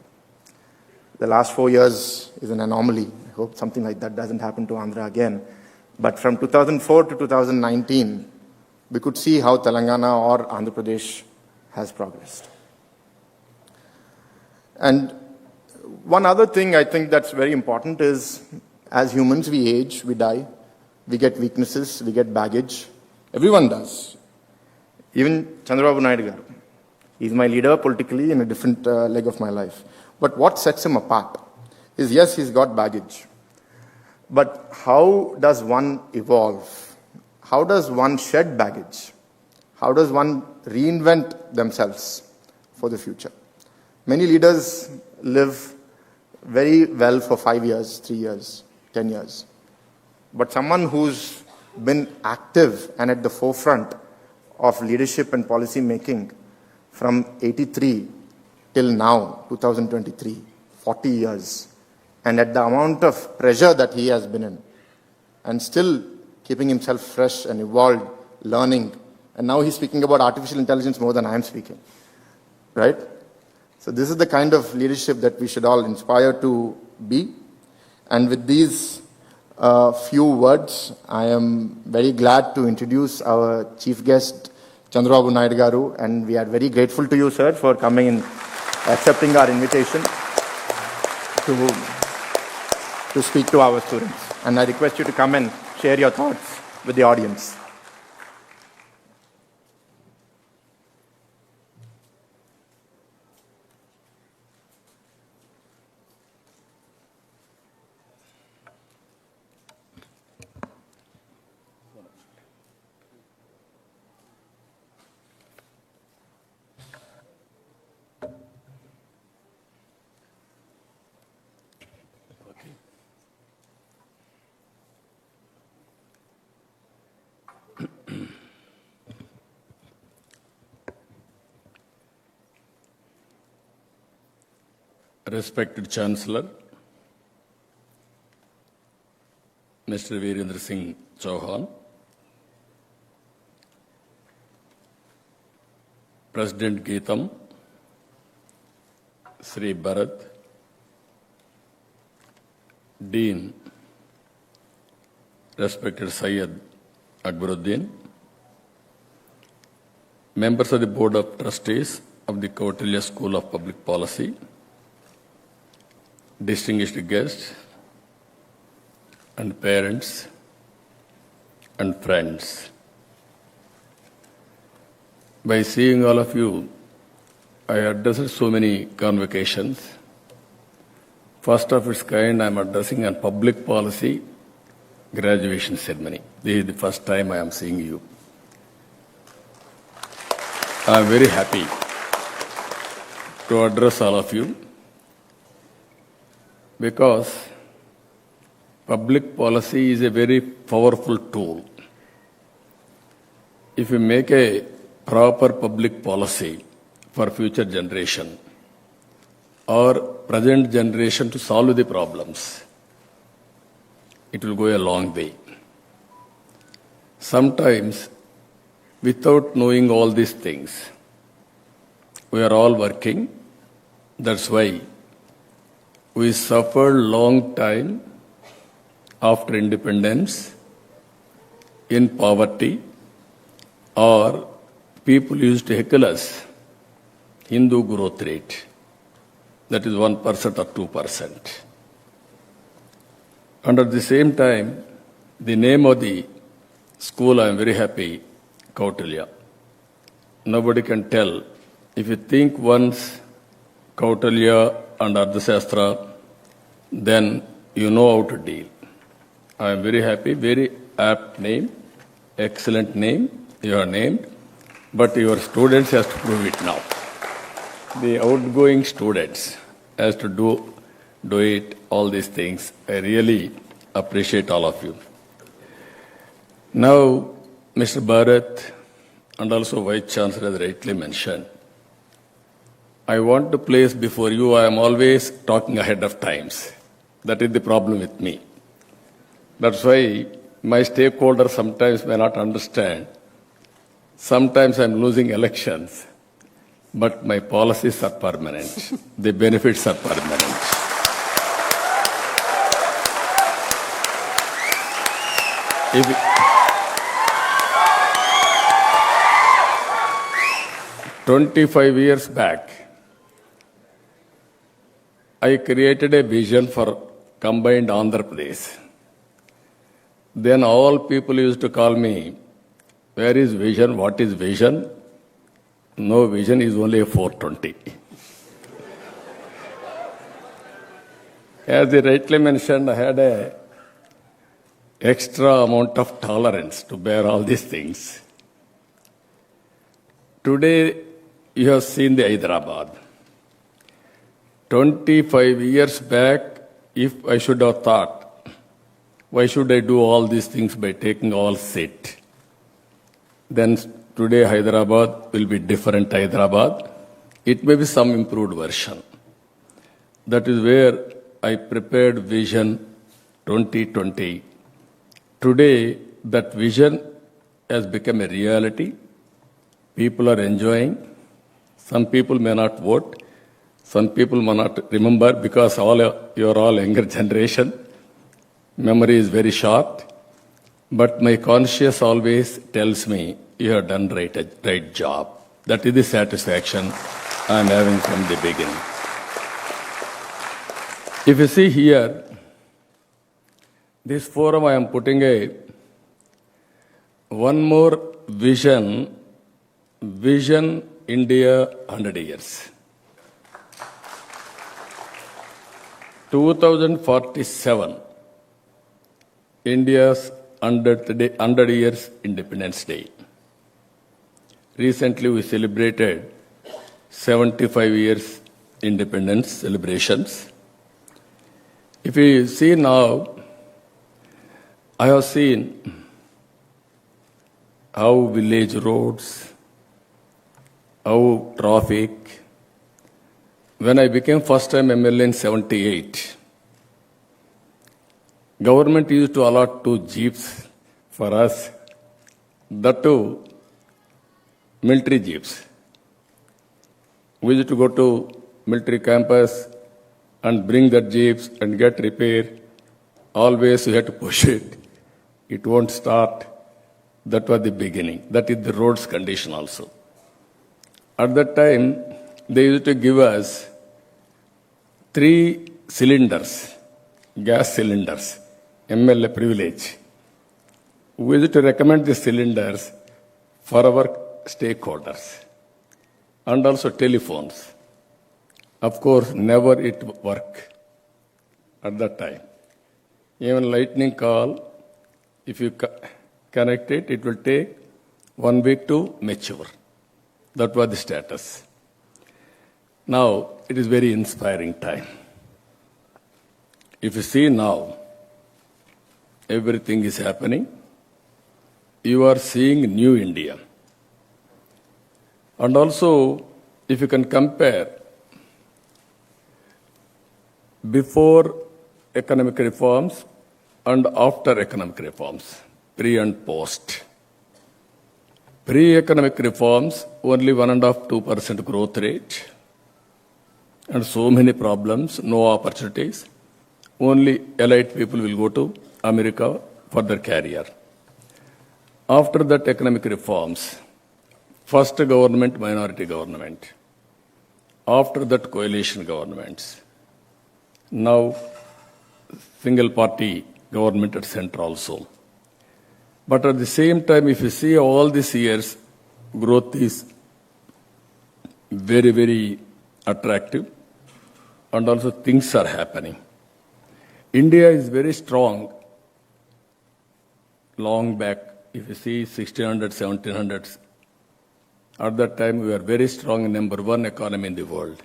The last 4 years is an anomaly. I hope something like that doesn't happen to Andhra again. But from 2004 to 2019, we could see how Telangana or Andhra Pradesh has progressed. And one other thing I think that's very important is, as humans, we age, we die, we get weaknesses, we get baggage. Everyone does. Even Chandrababu Naidu garu. He's my leader politically in a different leg of my life. But what sets him apart is, yes, he's got baggage. But how does one evolve? How does one shed baggage? How does one reinvent themselves for the future? Many leaders live very well for 5 years, 3 years, 10 years. But someone who's been active and at the forefront of leadership and policy making from 83 till now, 2023, 40 years, and at the amount of pressure that he has been in, and still keeping himself fresh and evolved, learning. And now he's speaking about artificial intelligence more than I am speaking, right? So this is the kind of leadership that we should all inspire to be. And with these few words, I am very glad to introduce our chief guest, Chandrababu Naidu garu, and we are very grateful to you, sir, for coming and accepting our invitation to speak to our students. And I request you to come and share your thoughts with the audience. respected Chancellor, Mr. Virendra Singh Chauhan, President Geetam, Sri Bharat, Dean, respected Syed Akbaruddin, members of the Board of Trustees of the Kautilya School of Public Policy, distinguished guests, and parents, and friends. By seeing all of you, I addressed so many convocations. First of its kind, I am addressing a public policy graduation ceremony. This is the first time I am seeing you. I am very happy to address all of you because public policy is a very powerful tool. If you make a proper public policy for future generation or present generation to solve the problems, it will go a long way. Sometimes, without knowing all these things, we are all working. That's why we suffered long time after independence in poverty, or people used to heckle us, Hindu growth rate, that is 1% or 2%. And at the same time, the name of the school, I am very happy, Kautilya. Nobody can tell. If you think once Kautilya and Ardhashastra, then you know how to deal. I am very happy, very apt name, excellent name, you are named, but your students have to prove it now. The outgoing students has to do it, all these things. I really appreciate all of you. Now, Mr. Bharat and also Vice Chancellor has rightly mentioned, I want to place before you, I am always talking ahead of times. That is the problem with me. That's why my stakeholders sometimes may not understand. Sometimes I'm losing elections, but my policies are permanent. The benefits are permanent. If 25 years back, I created a vision for combined Andhra Pradesh. Then all people used to call me, where is vision? What is vision? No, vision is only a 420. As you rightly mentioned, I had a extra amount of tolerance to bear all these things. Today, you have seen the Hyderabad. 25 years back, if I should have thought, why should I do all these things by taking all seat? Then today Hyderabad will be different Hyderabad. It may be some improved version. That is where I prepared Vision 2020. Today, that vision has become a reality. People are enjoying. Some people may not vote. Some people may not remember because you are all younger generation. Memory is very short. But my conscience always tells me, you have done right job. That is the satisfaction I am having from the beginning. If you see here, this forum I am putting one more vision India 100 years. 2047, India's 100 years Independence Day. Recently we celebrated 75 years independence celebrations. If you see now, I have seen how village roads, how traffic, when I became first time MLA in 78, government used to allot 2 jeeps for us, that too military jeeps. We used to go to military campus and bring that jeeps and get repair. Always we had to push it. It won't start. That was the beginning. That is the road's condition also. At that time, they used to give us 3 cylinders, gas cylinders, MLA privilege. We used to recommend the cylinders for our stakeholders and also telephones. Of course, never it worked at that time. Even lightning call, if you connect it, it will take 1 week to mature. That was the status. Now, it is very inspiring time. If you see now, everything is happening. You are seeing new India. And also, if you can compare before economic reforms and after economic reforms, pre and post. Pre-economic reforms, only 1.5–2% growth rate, and so many problems, no opportunities. Only elite people will go to America for their career. After that economic reforms, first government, minority government. After that, coalition governments. Now, single party government at center also. But at the same time, if you see all these years, growth is very, very attractive, and also things are happening. India is very strong. Long back, if you see 1600s, 1700s, at that time we were very strong, #1 economy in the world.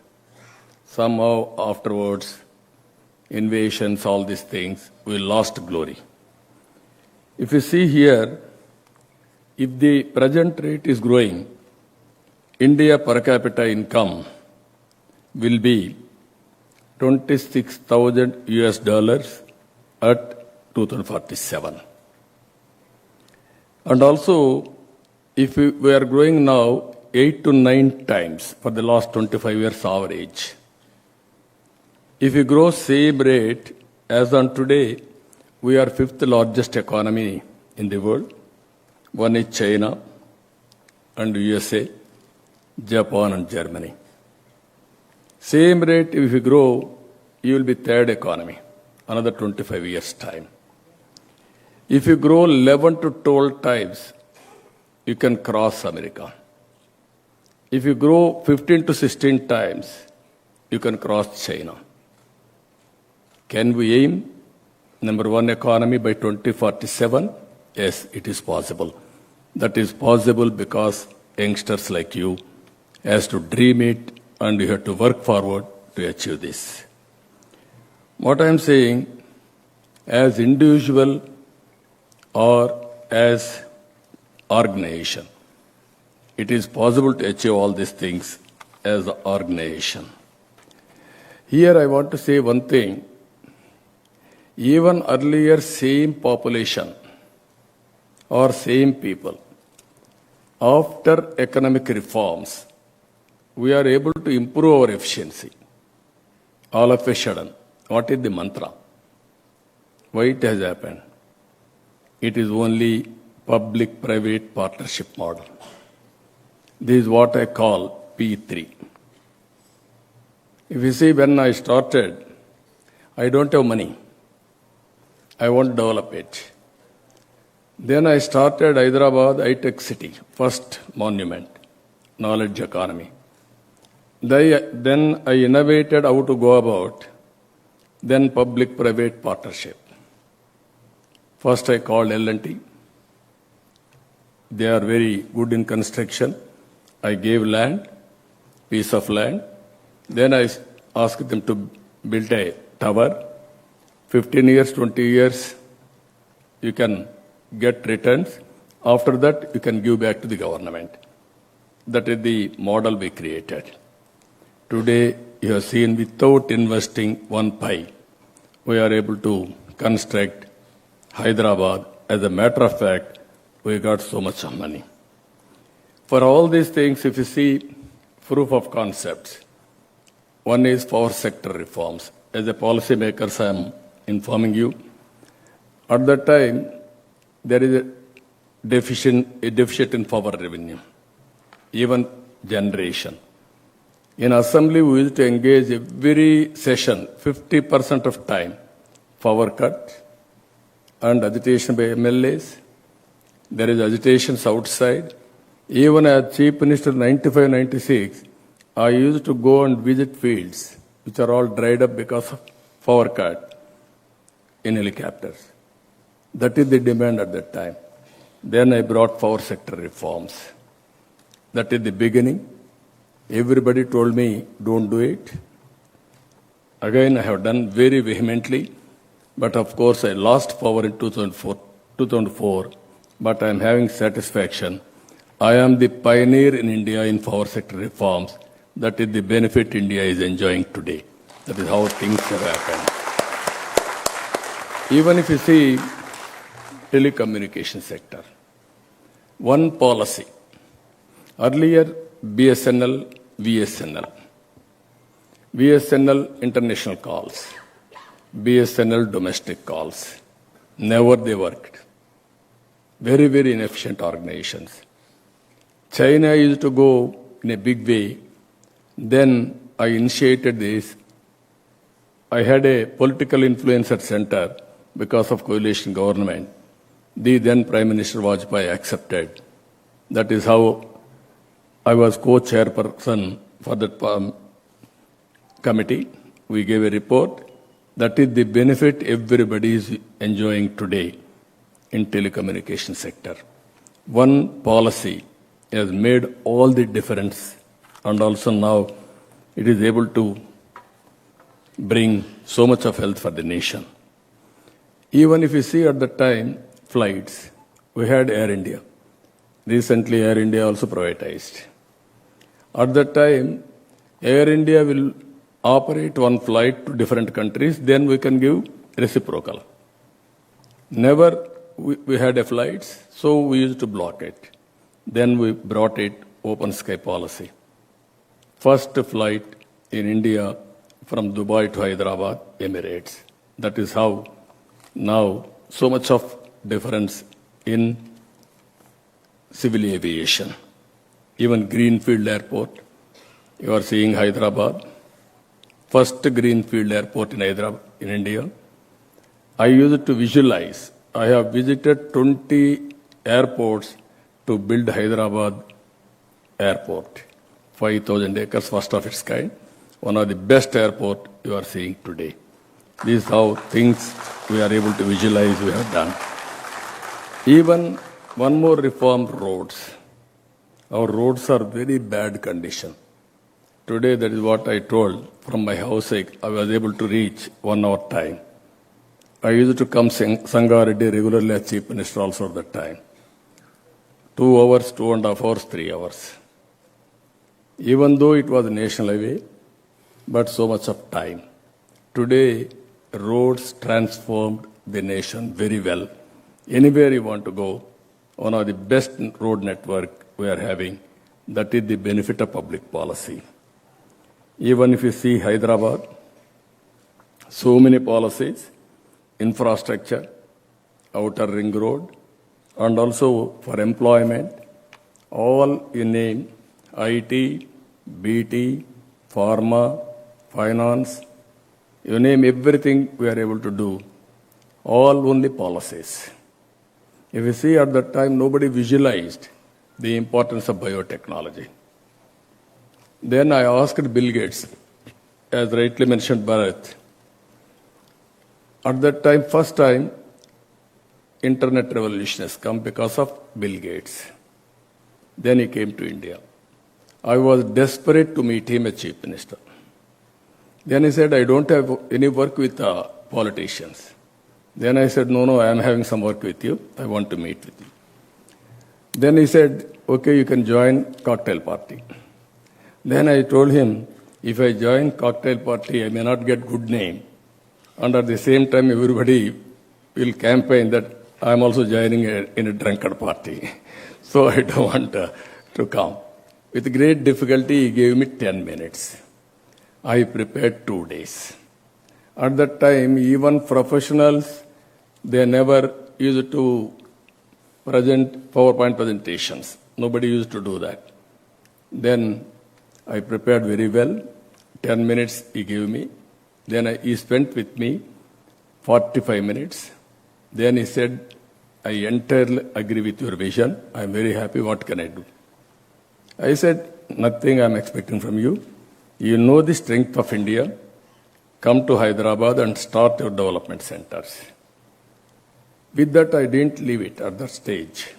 Somehow afterwards, invasions, all these things, we lost glory. If you see here, if the present rate is growing, India per capita income will be $26,000 at 2047. And also, if we are growing now 8 to 9 times for the last 25 years average, if you grow same rate as on today, we are 5th largest economy in the world. One is China and USA, Japan and Germany. Same rate, if you grow, you will be 3rd economy, another 25 years' time. If you grow 11 to 12 times, you can cross America. If you grow 15 to 16 times, you can cross China. Can we aim #1 economy by 2047? Yes, it is possible. That is possible because youngsters like you has to dream it and you have to work forward to achieve this. What I am saying, as individual or as organization, it is possible to achieve all these things as an organization. Here I want to say one thing. Even earlier, same population or same people, after economic reforms, we are able to improve our efficiency. All of a sudden, what is the mantra? Why it has happened? It is only public-private partnership model. This is what I call P3. If you see, when I started, I don't have money. I want to develop it. Then I started Hyderabad High-Tech City, first monument, knowledge economy. Then I innovated how to go about, then public-private partnership. First I called L&T. They are very good in construction. I gave land, piece of land. Then I asked them to build a tower. 15 years, 20 years, you can get returns. After that, you can give back to the government. That is the model we created. Today, you have seen without investing one pi, we are able to construct Hyderabad. As a matter of fact, we got so much of money. For all these things, if you see proof of concepts, one is power sector reforms. As a policymaker, I am informing you. At that time, there is a deficit in power revenue, even generation. In assembly, we used to engage every session, 50% of time, power cut and agitation by MLAs. There is agitations outside. Even as Chief Minister 95-96, I used to go and visit fields which are all dried up because of power cut in helicopters. That is the demand at that time. Then I brought power sector reforms. That is the beginning. Everybody told me, don't do it. Again, I have done very vehemently. But of course, I lost power in 2004. But I am having satisfaction. I am the pioneer in India in power sector reforms. That is the benefit India is enjoying today. That is how things have happened. Even if you see telecommunication sector, one policy. Earlier, BSNL, VSNL. BSNL international calls. BSNL domestic calls. Never they worked. Very, very inefficient organizations. China used to go in a big way. Then I initiated this. I had a political influence at center because of coalition government. The then Prime Minister Vajpayee accepted. That is how I was co-chairperson for that committee. We gave a report. That is the benefit everybody is enjoying today in telecommunication sector. One policy has made all the difference, and also now it is able to bring so much of health for the nation. Even if you see at the time, flights, we had Air India. Recently, Air India also privatized. At that time, Air India will operate one flight to different countries, then we can give reciprocal. Never we had a flights, so we used to block it. Then we brought it open sky policy. First flight in India from Dubai to Hyderabad, Emirates. That is how now so much of difference in civil aviation. Even Greenfield Airport, you are seeing Hyderabad. First Greenfield Airport in Hyderabad, in India. I used to visualize. I have visited 20 airports to build Hyderabad Airport. 5,000 acres, first of its kind. One of the best airport you are seeing today. This is how things we are able to visualize we have done. Even one more reform, roads. Our roads are very bad condition. Today, that is what I told. From my house, I was able to reach 1 hour time. I used to come Sangareddy regularly as Chief Minister also at that time. 2 hours, 2.5 hours, 3 hours. Even though it was a national highway, but so much of time. Today, roads transformed the nation very well. Anywhere you want to go, one of the best road network we are having, that is the benefit of public policy. Even if you see Hyderabad, so many policies, infrastructure, outer ring road, and also for employment, all you name, IT, BT, pharma, finance, you name everything we are able to do, all only policies. If you see at that time, nobody visualized the importance of biotechnology. Then I asked Bill Gates, as rightly mentioned Bharat, at that time, first time, internet revolution has come because of Bill Gates. Then he came to India. I was desperate to meet him as Chief Minister. Then he said, I don't have any work with politicians. Then I said, no, I am having some work with you. I want to meet with you. Then he said, okay, you can join cocktail party. Then I told him, If I join cocktail party, I may not get good name. And at the same time, everybody will campaign that I'm also joining in a drunkard party. So I don't want to come. With great difficulty, he gave me 10 minutes. I prepared 2 days. At that time, even professionals, they never used to present PowerPoint presentations. Nobody used to do that. Then I prepared very well. 10 minutes he gave me. Then he spent with me 45 minutes. Then he said, I entirely agree with your vision. I'm very happy. What can I do? I said, nothing I'm expecting from you. You know the strength of India. Come to Hyderabad and start your development centers. With that, I didn't leave it at that stage.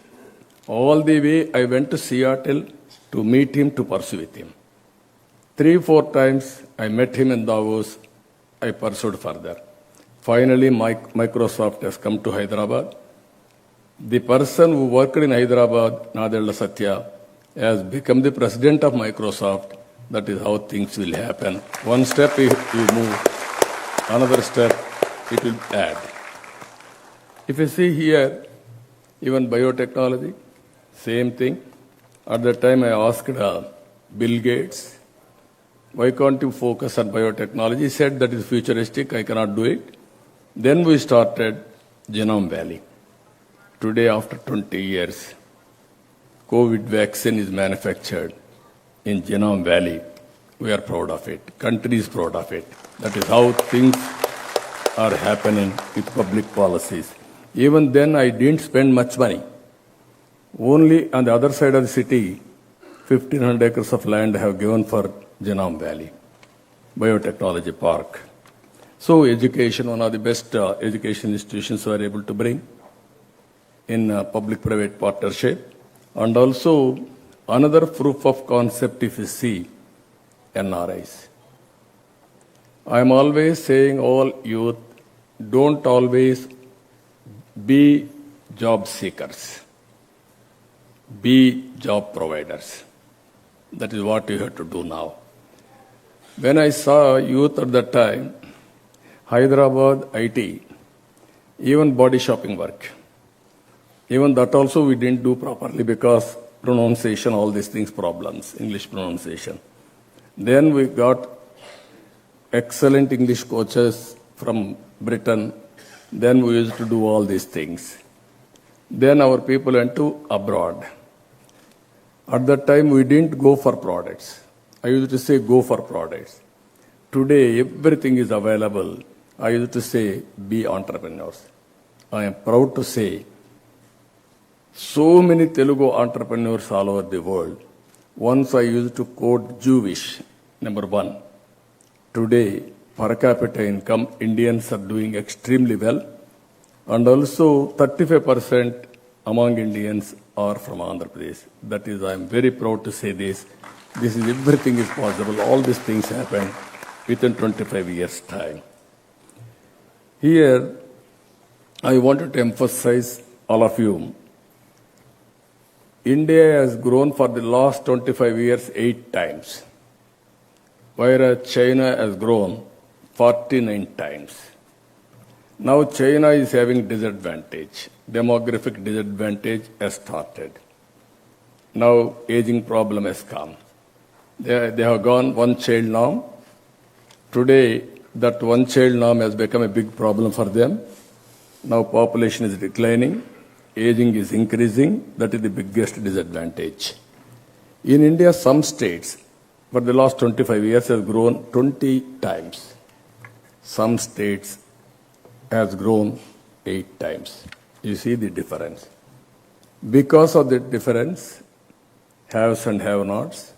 All the way, I went to Seattle to meet him, to pursue with him. 3-4 times, I met him in Davos. I pursued further. Finally, Microsoft has come to Hyderabad. The person who worked in Hyderabad, Nadella Satya, has become the president of Microsoft. That is how things will happen. One step you move, another step it will add. If you see here, even biotechnology, same thing. At that time I asked Bill Gates, why can't you focus on biotechnology? He said that is futuristic, I cannot do it. Then we started Genome Valley. Today, after 20 years, COVID vaccine is manufactured in Genome Valley. We are proud of it. Country is proud of it. That is how things are happening with public policies. Even then, I didn't spend much money. Only on the other side of the city, 1,500 acres of land I have given for Genome Valley, Biotechnology Park. So education, one of the best education institutions we are able to bring in public-private partnership. And also, another proof of concept if you see, NRIs. I am always saying all youth, don't always be job seekers. Be job providers. That is what you have to do now. When I saw youth at that time, Hyderabad IT, even body shopping work, even that also we didn't do properly because pronunciation, all these things, problems, English pronunciation. Then we got excellent English coaches from Britain. Then we used to do all these things. Then our people went to abroad. At that time, we didn't go for products. I used to say, go for products. Today, everything is available. I used to say, be entrepreneurs. I am proud to say, so many Telugu entrepreneurs all over the world. Once I used to quote Jewish, number 1. Today, per capita income, Indians are doing extremely well. And also 35% among Indians are from Andhra Pradesh. That is, I am very proud to say this. This is, everything is possible. All these things happen within 25 years' time. Here, I wanted to emphasize all of you. India has grown for the last 25 years 8 times, whereas China has grown 49 times. Now China is having disadvantage. Demographic disadvantage has started. Now aging problem has come. They have gone one-child norm. Today, that one-child norm has become a big problem for them. Now population is declining. Aging is increasing. That is the biggest disadvantage. In India, some states, for the last 25 years, have grown 20 times. Some states has grown 8 times. You see the difference. Because of the difference, haves and have-nots,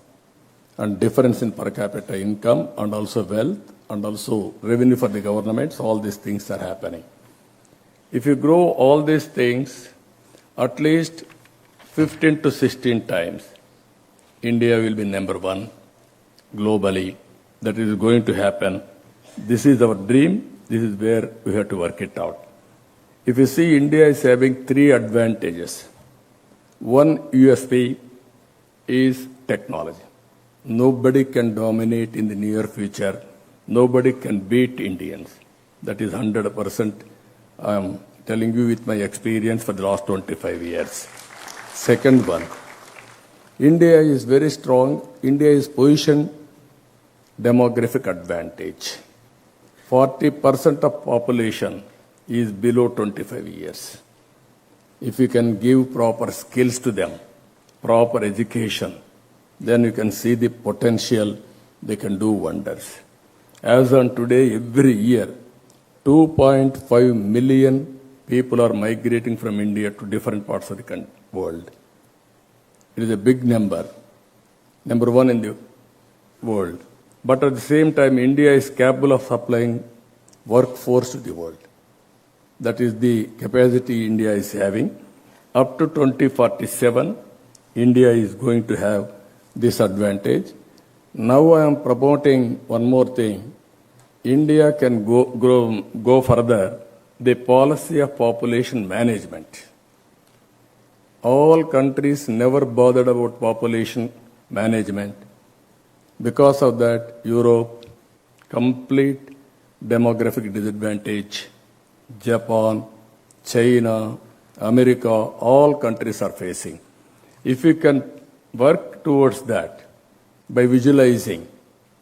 and difference in per capita income, and also wealth, and also revenue for the governments, all these things are happening. If you grow all these things, at least 15 to 16 times, India will be number 1 globally. That is going to happen. This is our dream. This is where we have to work it out. If you see, India is having 3 advantages. One USP is technology. nobody can dominate in the near future. Nobody can beat Indians. That is 100%. I am telling you with my experience for the last 25 years. Second one, India is very strong. India is positioned demographic advantage. 40% of population is below 25 years. If you can give proper skills to them, proper education, then you can see the potential, they can do wonders. As on today, every year, 2.5 million people are migrating from India to different parts of the world. It is a big number, number one in the world. But at the same time, India is capable of supplying workforce to the world. That is the capacity India is having. Up to 2047, India is going to have this advantage. Now I am promoting one more thing. India can go further, the policy of population management. All countries never bothered about population management. Because of that, Europe, complete demographic disadvantage. Japan, China, America, all countries are facing. If we can work towards that by visualizing,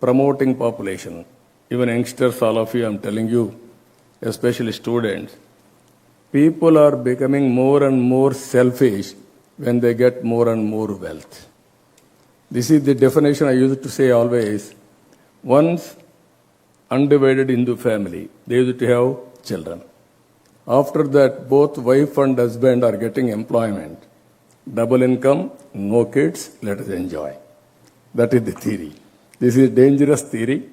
promoting population, even youngsters, all of you, I'm telling you, especially students, people are becoming more and more selfish when they get more and more wealth. This is the definition I used to say always. Once undivided Hindu family, they used to have children. After that, both wife and husband are getting employment. Double income, no kids, let us enjoy. That is the theory. This is dangerous theory.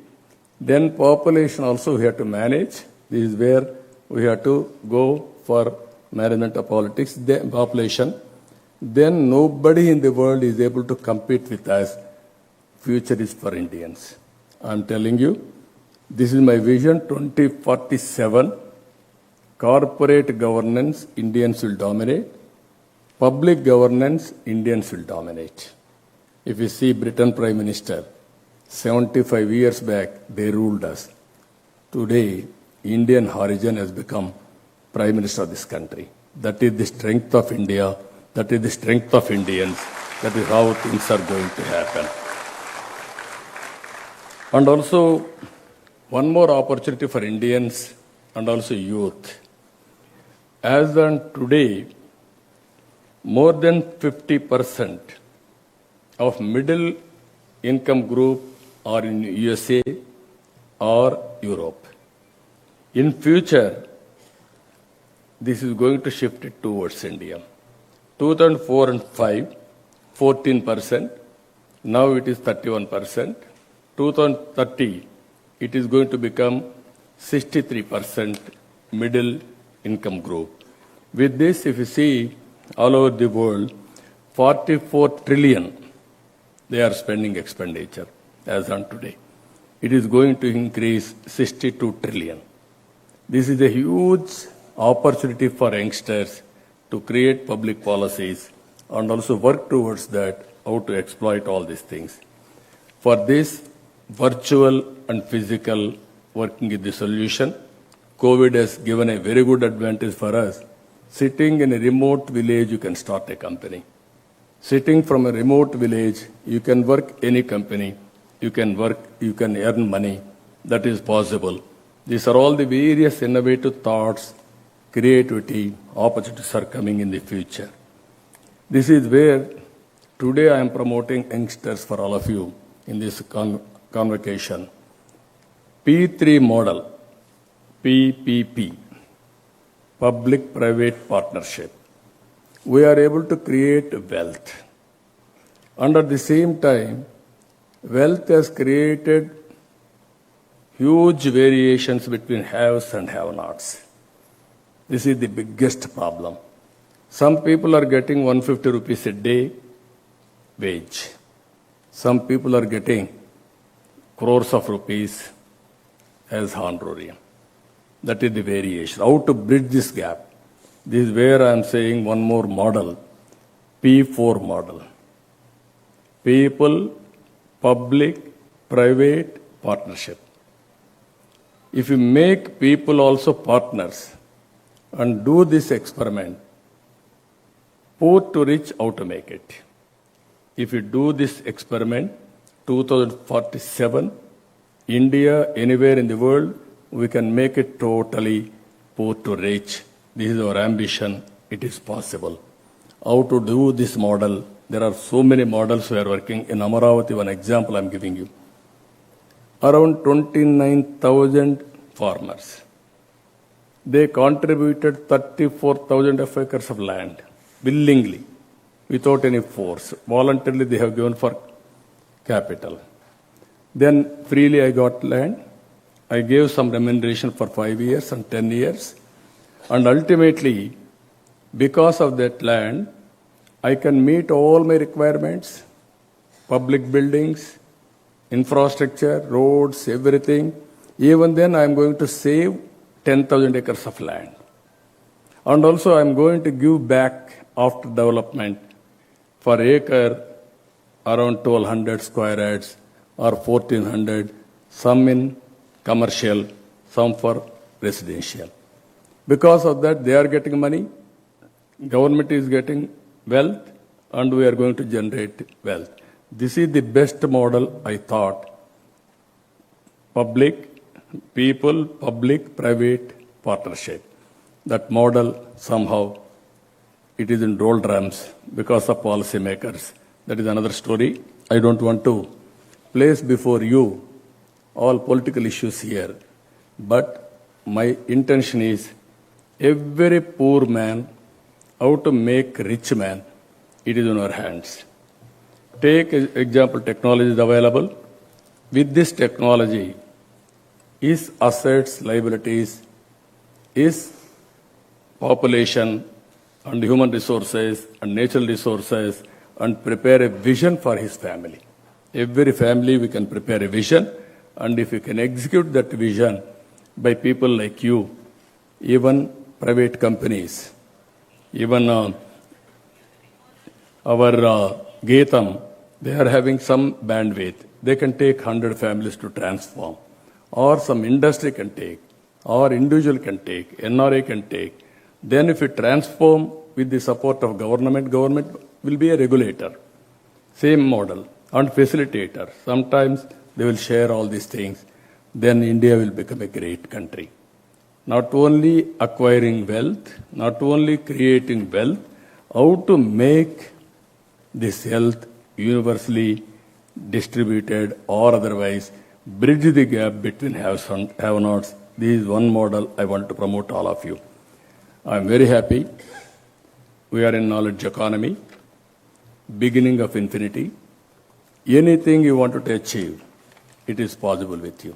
Then population also we have to manage. This is where we have to go for management of politics, population. Then nobody in the world is able to compete with us. Future is for Indians. I'm telling you, this is my vision, 2047. Corporate governance, Indians will dominate. Public governance, Indians will dominate. If you see Britain Prime Minister, 75 years back, they ruled us. Today, Indian origin has become Prime Minister of this country. That is the strength of India. That is the strength of Indians. That is how things are going to happen. And also, one more opportunity for Indians and also youth. As on today, more than 50% of middle income group are in USA or Europe. In future, this is going to shift it towards India. 2004 and 5, 14%. Now it is 31%. 2030, it is going to become 63% middle income group. With this, if you see all over the world, 44 trillion they are spending expenditure as on today. It is going to increase 62 trillion. This is a huge opportunity for youngsters to create public policies and also work towards that, how to exploit all these things. For this, virtual and physical working is the solution. COVID has given a very good advantage for us. Sitting in a remote village, you can start a company. Sitting from a remote village, you can work any company. You can work, you can earn money. That is possible. These are all the various innovative thoughts, creativity, opportunities are coming in the future. This is where today I am promoting youngsters for all of you in this convocation. P3 model, PPP, public-private partnership. We are able to create wealth. And at the same time, wealth has created huge variations between haves and have-nots. This is the biggest problem. Some people are getting 150 rupees a day wage. Some people are getting crores of rupees as honorarium. That is the variation. How to bridge this gap? This is where I am saying one more model, P4 model. People, public-private partnership. If you make people also partners and do this experiment, poor to rich, how to make it. If you do this experiment, 2047, India, anywhere in the world, we can make it totally poor to rich. This is our ambition. It is possible. How to do this model? There are so many models we are working. In Amaravati, one example I am giving you. Around 29,000 farmers. They contributed 34,000 acres of land willingly, without any force. Voluntarily, they have given for capital. Then freely I got land. I gave some remuneration for 5 years and 10 years. And ultimately, because of that land, I can meet all my requirements, public buildings, infrastructure, roads, everything. Even then, I am going to save 10,000 acres of land. And also, I am going to give back after development for acre around 1,200 square yards or 1,400, some in commercial, some for residential. Because of that, they are getting money, government is getting wealth, and we are going to generate wealth. This is the best model, I thought. Public-private partnership. That model, somehow, it is in doldrums because of policymakers. That is another story. I don't want to place before you all political issues here. But my intention is every poor man, how to make rich man, it is in our hands. Take example, technology is available. With this technology, is assets, liabilities, is population and human resources and natural resources, and prepare a vision for his family. Every family we can prepare a vision, and if you can execute that vision by people like you, even private companies, even our Geetam, they are having some bandwidth. They can take 100 families to transform, or some industry can take, or individual can take, NRA can take. Then if you transform with the support of government, government will be a regulator. Same model, and facilitator. Sometimes they will share all these things. Then India will become a great country. Not only acquiring wealth, not only creating wealth, how to make this health universally distributed or otherwise, bridge the gap between haves and have-nots. This is one model I want to promote all of you. I am very happy. We are in knowledge economy, beginning of infinity. Anything you want to achieve, it is possible with you.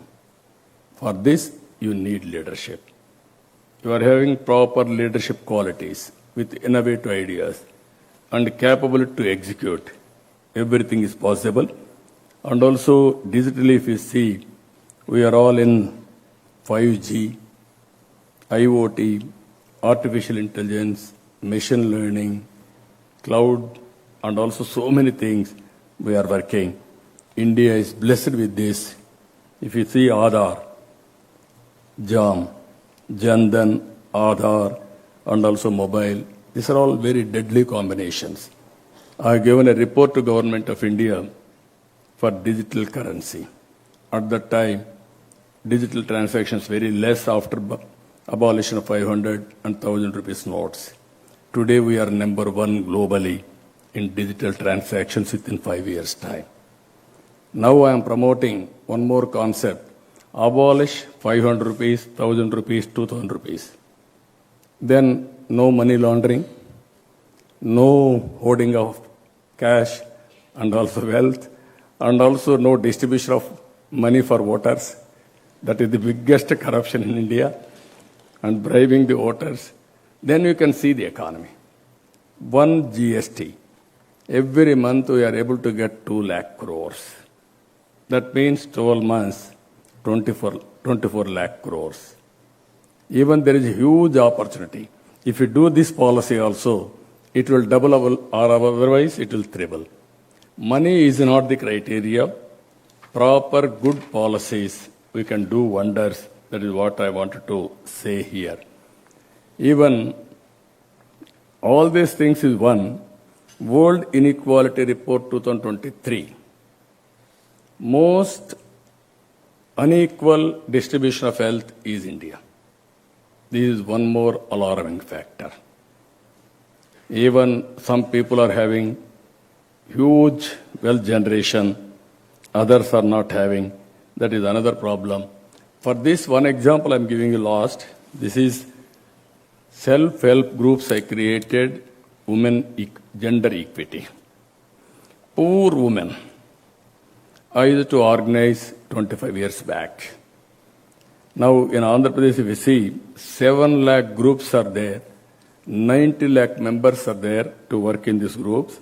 For this, you need leadership. You are having proper leadership qualities with innovative ideas and capability to execute. Everything is possible. And also, digitally, if you see, we are all in 5G, IoT, artificial intelligence, machine learning, cloud, and also so many things we are working. India is blessed with this. If you see Aadhaar, JAM, Jandan, Aadhaar, and also mobile, these are all very deadly combinations. I have given a report to Government of India for digital currency. At that time, digital transactions very less after abolition of 500 and 1,000 rupees notes. Today we are number one globally in digital transactions within 5 years' time. Now I am promoting one more concept. Abolish 500 rupees, 1,000 rupees, 2,000 rupees. Then no money laundering, no hoarding of cash and also wealth, and also no distribution of money for voters. That is the biggest corruption in India, and bribing the voters. Then you can see the economy. One GST. Every month we are able to get 2 lakh crores. That means 12 months, 24 lakh crores. Even there is a huge opportunity. If you do this policy also, it will double or otherwise it will triple. Money is not the criteria. proper good policies, we can do wonders. That is what I wanted to say here. Even all these things is one. World Inequality Report 2023. Most unequal distribution of health is India. This is one more alarming factor. Even some people are having huge wealth generation, others are not having. That is another problem. For this one example I'm giving you last, this is self-help groups I created, gender equity. Poor women. I used to organize 25 years back. Now in Andhra Pradesh, if you see, 7 lakh groups are there, 90 lakh members are there to work in these groups.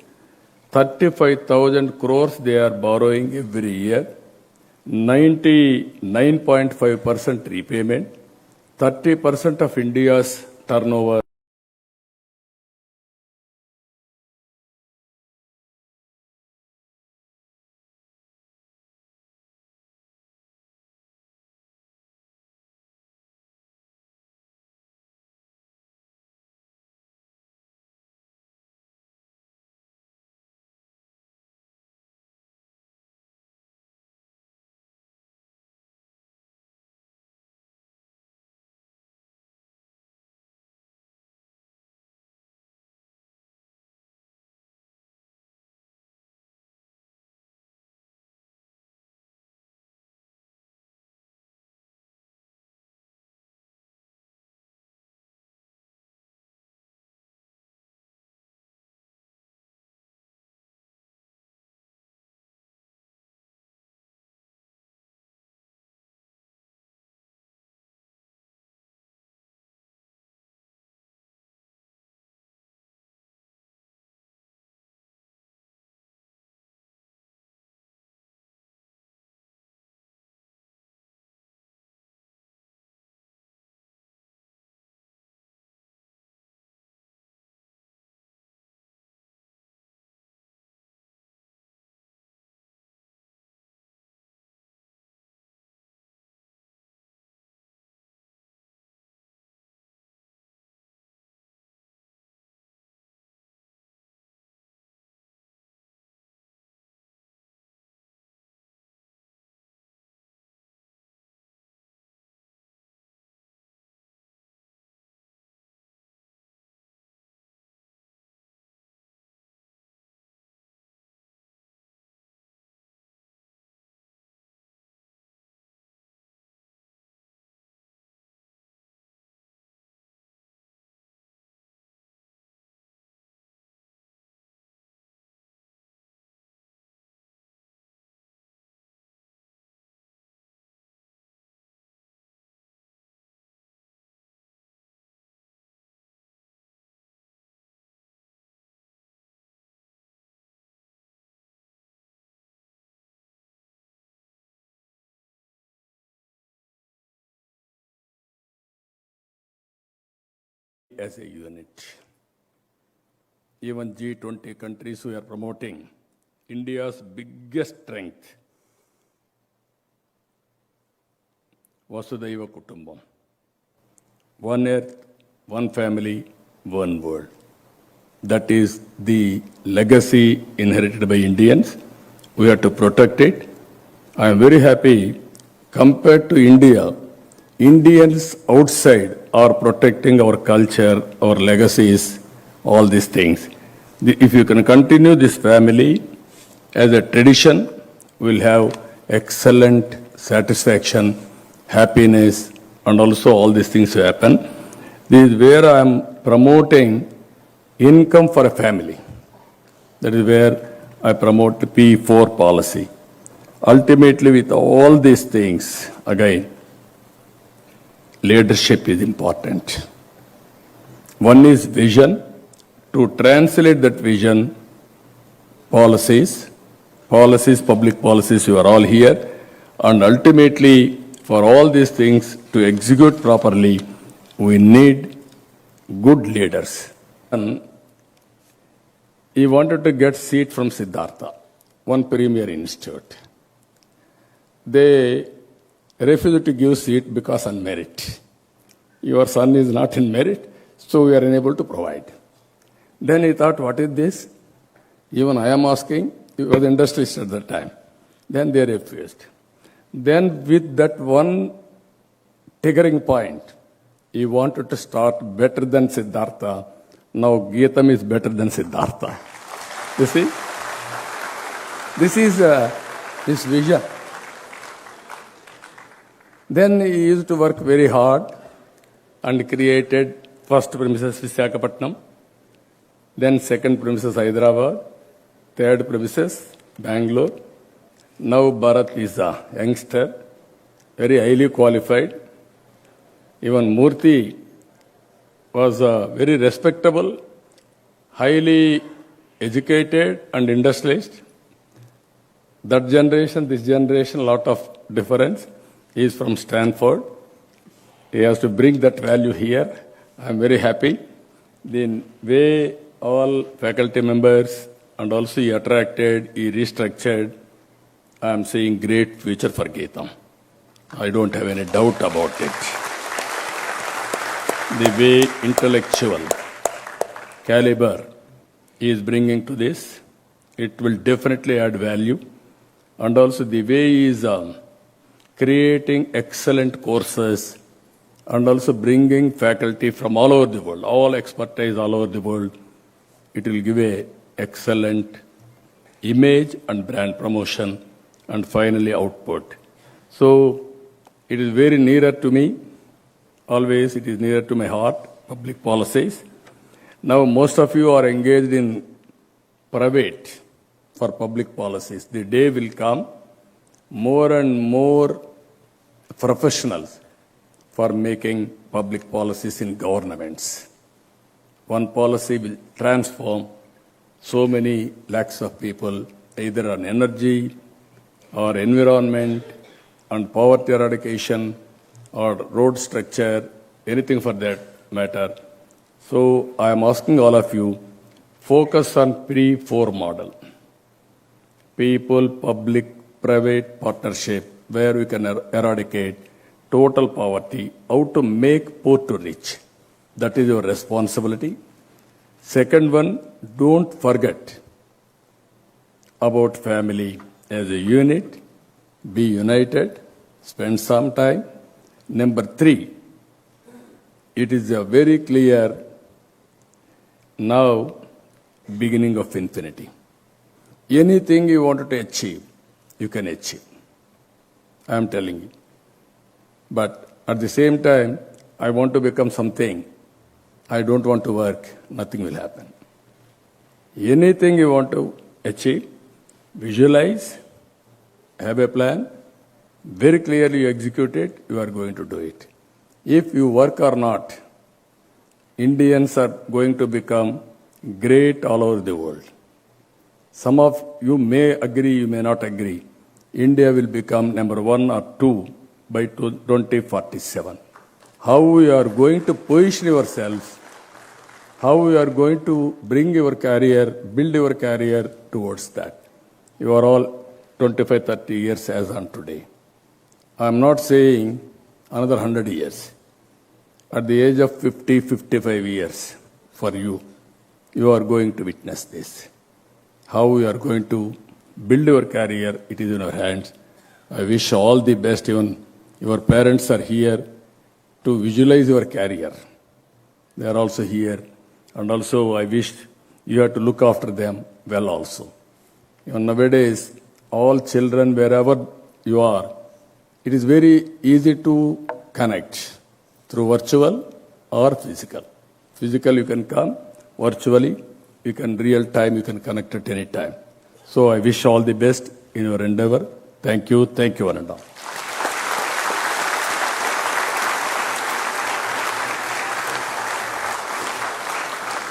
35,000 crores they are borrowing every year, 99.5% repayment, 30% of India's turnover. As a unit. Even G20 countries who are promoting India's biggest strength, Vasudhaiva Kutumbam. One earth, one family, one world. That is the legacy inherited by Indians. We have to protect it. I am very happy compared to India, Indians outside are protecting our culture, our legacies, all these things. If you can continue this family as a tradition, we'll have excellent satisfaction, happiness, and also all these things to happen. This is where I am promoting income for a family. That is where I promote the P4 policy. Ultimately, with all these things, again, leadership is important. One is vision. To translate that vision, policies, public policies, you are all here. And ultimately, for all these things to execute properly, we need good leaders. And he wanted to get seat from Siddhartha, one premier institute. they refused to give seat because on merit. Your son is not in merit, so we are unable to provide. Then he thought, what is this? Even I am asking, he was industrialist at that time. Then they refused. Then with that one triggering point, he wanted to start better than Siddhartha. Now Geetam is better than Siddhartha. You see? This is his vision. Then he used to work very hard and created first premises Visakhapatnam, then second premises Hyderabad, third premises Bangalore. Now Bharat is a youngster, very highly qualified. Even Murthy was a very respectable, highly educated and industrialist. That generation, this generation, a lot of difference. He is from Stanford. He has to bring that value here. I am very happy. The way all faculty members and also he attracted, he restructured, I am seeing great future for Geetam. I don't have any doubt about it. The way intellectual caliber he is bringing to this, it will definitely add value. And also the way he is creating excellent courses and also bringing faculty from all over the world, all expertise all over the world, it will give a excellent image and brand promotion and finally output. So it is very nearer to me. Always it is nearer to my heart, public policies. Now most of you are engaged in private for public policies. The day will come, more and more professionals for making public policies in governments. One policy will transform so many lakhs of people, either on energy or environment, on poverty eradication or road structure, anything for that matter. So I am asking all of you, focus on P4 model. People, public, private partnership, where we can eradicate total poverty, how to make poor to rich. That is your responsibility. Second one, don't forget about family as a unit, be united, spend some time. Number 3, it is a very clear now beginning of infinity. Anything you wanted to achieve, you can achieve. I am telling you. But at the same time, I want to become something. I don't want to work, nothing will happen. Anything you want to achieve, visualize, have a plan, very clearly you execute it, you are going to do it. If you work or not, Indians are going to become great all over the world. Some of you may agree, you may not agree. India will become number 1 or 2 by 2047. How we are going to position yourselves, how we are going to bring your career, build your career towards that. You are all 25, 30 years as on today. I am not saying another 100 years. At the age of 50, 55 years for you, you are going to witness this. How you are going to build your career, it is in your hands. I wish all the best. Even your parents are here to visualize your career. They are also here. And also I wish you have to look after them well also. Even nowadays, all children, wherever you are, it is very easy to connect through virtual or physical. Physical you can come, virtually you can real time, you can connect at any time. So I wish all the best in your endeavor. Thank you, one and all.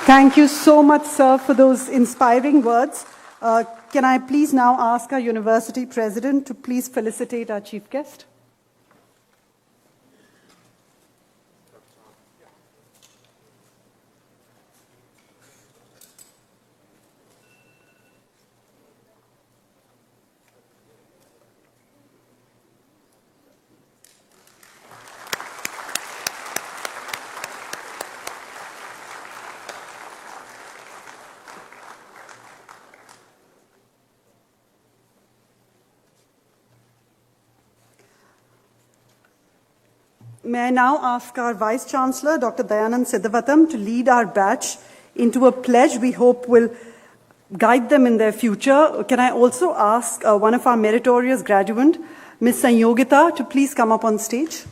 Thank you so much, sir, for those inspiring words. Can I please now ask our university president to please felicitate our chief guest? May I now ask our Vice Chancellor, Dr. Dayanand Siddhavatam, to lead our batch into a pledge we hope will guide them in their future. Can I also ask one of our meritorious graduates, Ms. Sanyogita, to please come up on stage?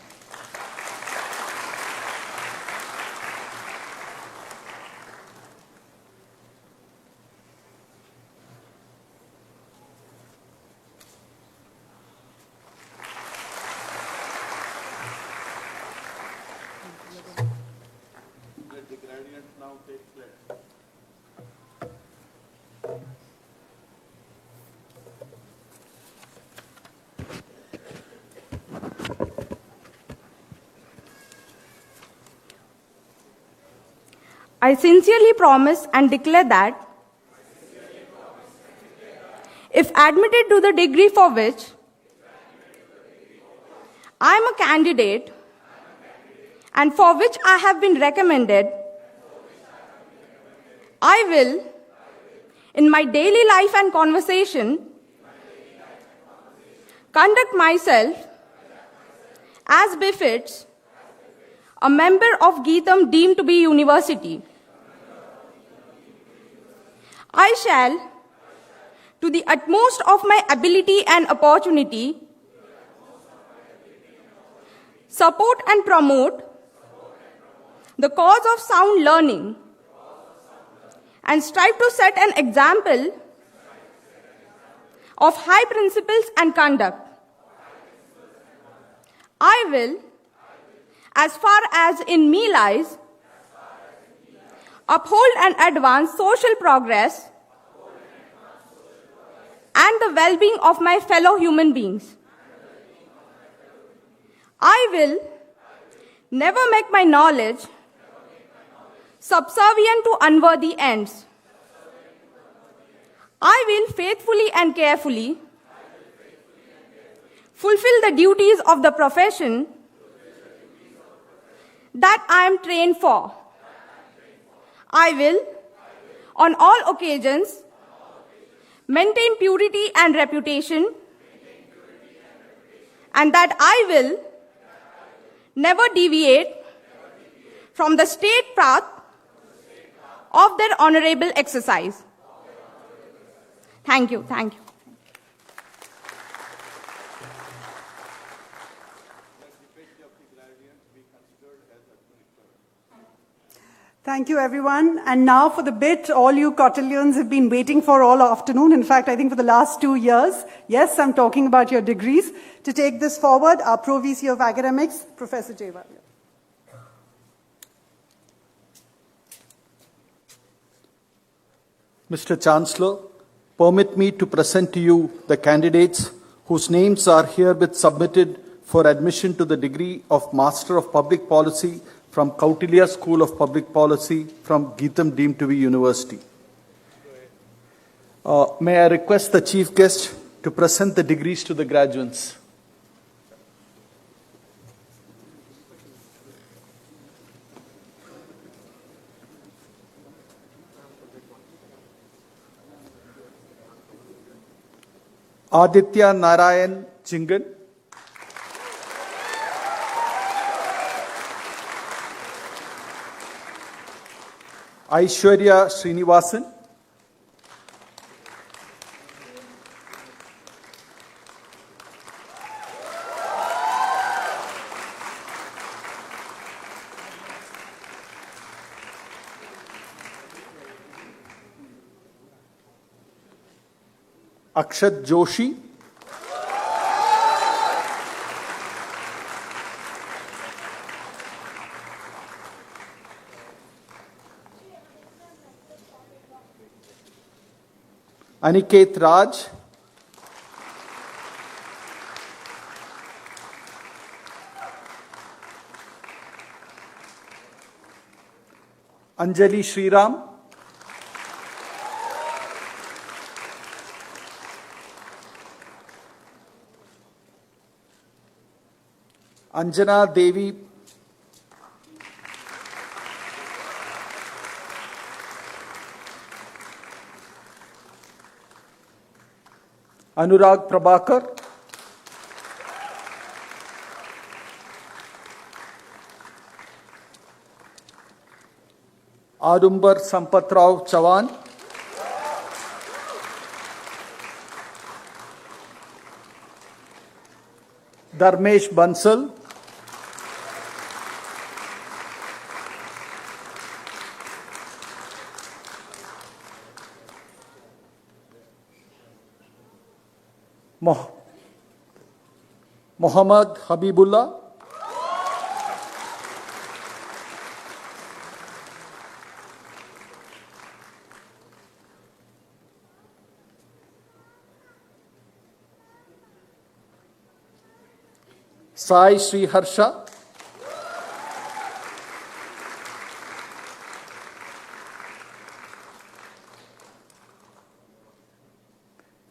I sincerely promise and declare that if admitted to the degree for which I am a candidate and for which I have been recommended, I will, in my daily life and conversation, conduct myself as befits a member of Geetam deemed to be university. I shall, to the utmost of my ability and opportunity, support and promote the cause of sound learning and strive to set an example of high principles and conduct. I will, as far as in me lies, uphold and advance social progress and the well-being of my fellow human beings. I will never make my knowledge subservient to unworthy ends. I will faithfully and carefully fulfill the duties of the profession that I am trained for. I will, on all occasions, maintain purity and reputation, and that I will never deviate from the straight path of their honorable exercise. Thank you. Thank you. Thank you, everyone. And now for the bit all you Kautilyans have been waiting for all afternoon. In fact, I think for the last 2 years. Yes, I'm talking about your degrees. To take this forward, our Pro-VC of Academics, Professor Jayawardena. Mr. Chancellor, permit me to present to you the candidates whose names are herewith submitted for admission to the degree of Master of Public Policy from Kautilya School of Public Policy from Geetam deemed to be University. May I request the Chief Guest to present the degrees to the graduates. Aditya Narayan Chingan. Aishwarya Srinivasan. Akshat Joshi. Aniket Raj. Anjali Sriram. Anjana Devi. Anurag Prabhakar. Adumbar Sampatrao Chavan, Dharmesh Bansal, Muhammad Habibullah, Sai Sri Harsha,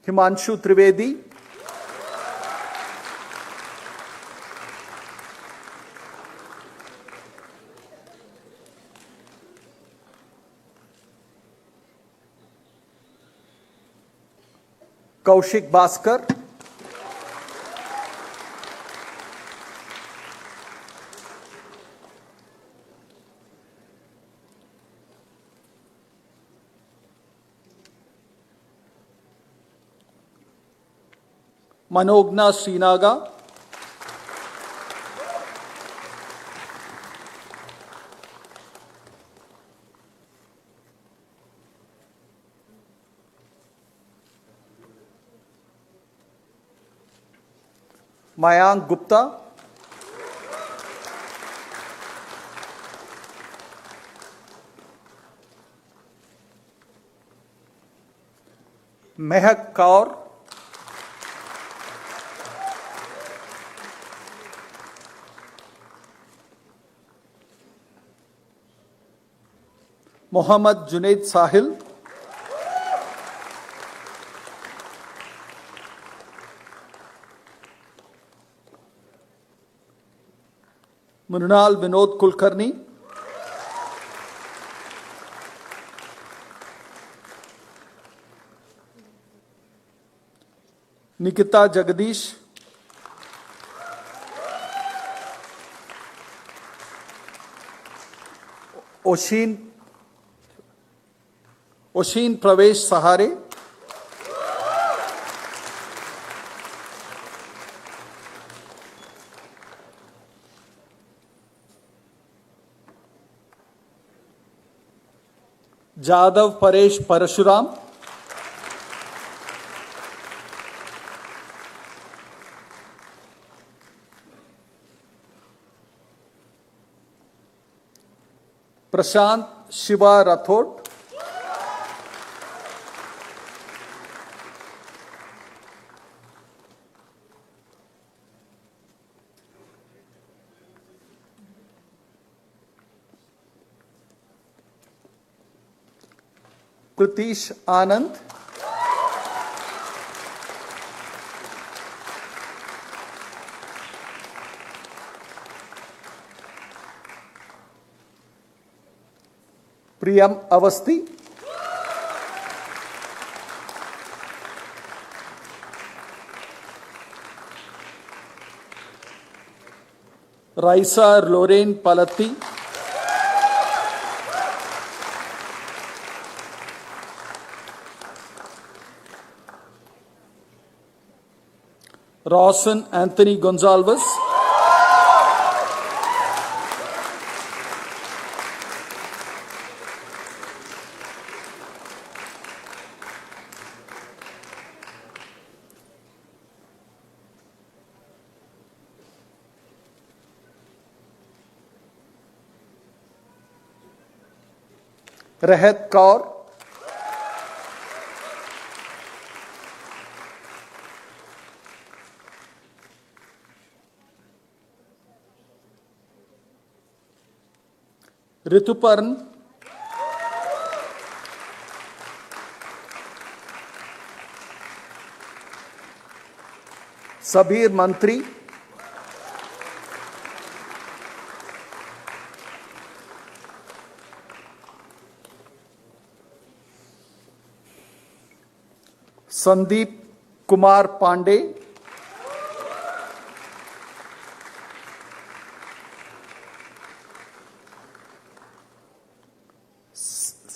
Himanshu Trivedi, Kaushik Bhaskar, Manogna Srinaga, Mayank Gupta, Mehak Kaur, Mohammad Junaid Sahil, Mrunal Vinod Kulkarni, Nikita Jagadish, Oshin Pravesh Sahare, Jadav Paresh Parashuram, Prashant Shiva Rathod, Pratish Anand, Priyam Avasti, Raisa Lorraine Palatti, Rawson Anthony Gonzalez, Rehat Kaur, Rituparn, Sabir Mantri, Sandeep Kumar Pandey,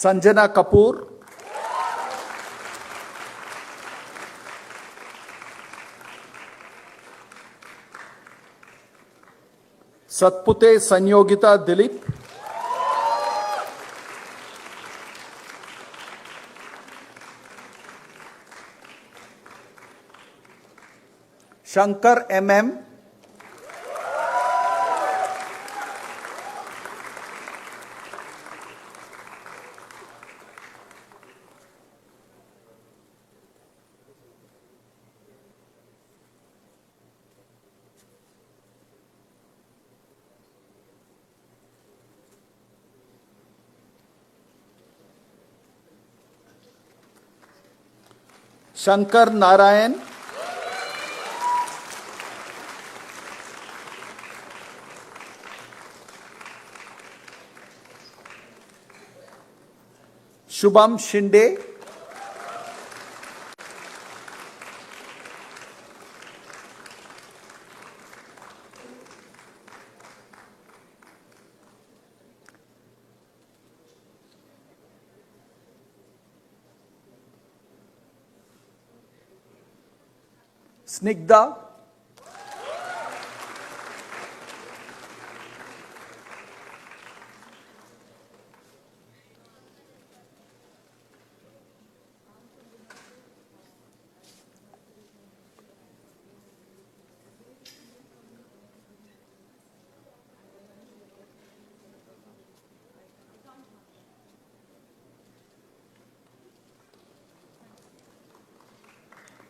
Sanjana Kapoor, Satpute Sanyogita Dilip, Shankar MM, Shankar Narayan, Shubham Shinde, Snigdha,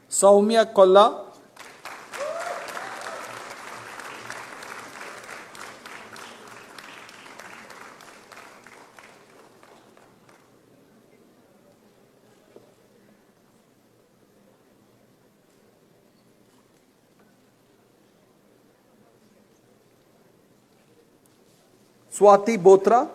Saumya Kolla, Swati Botra,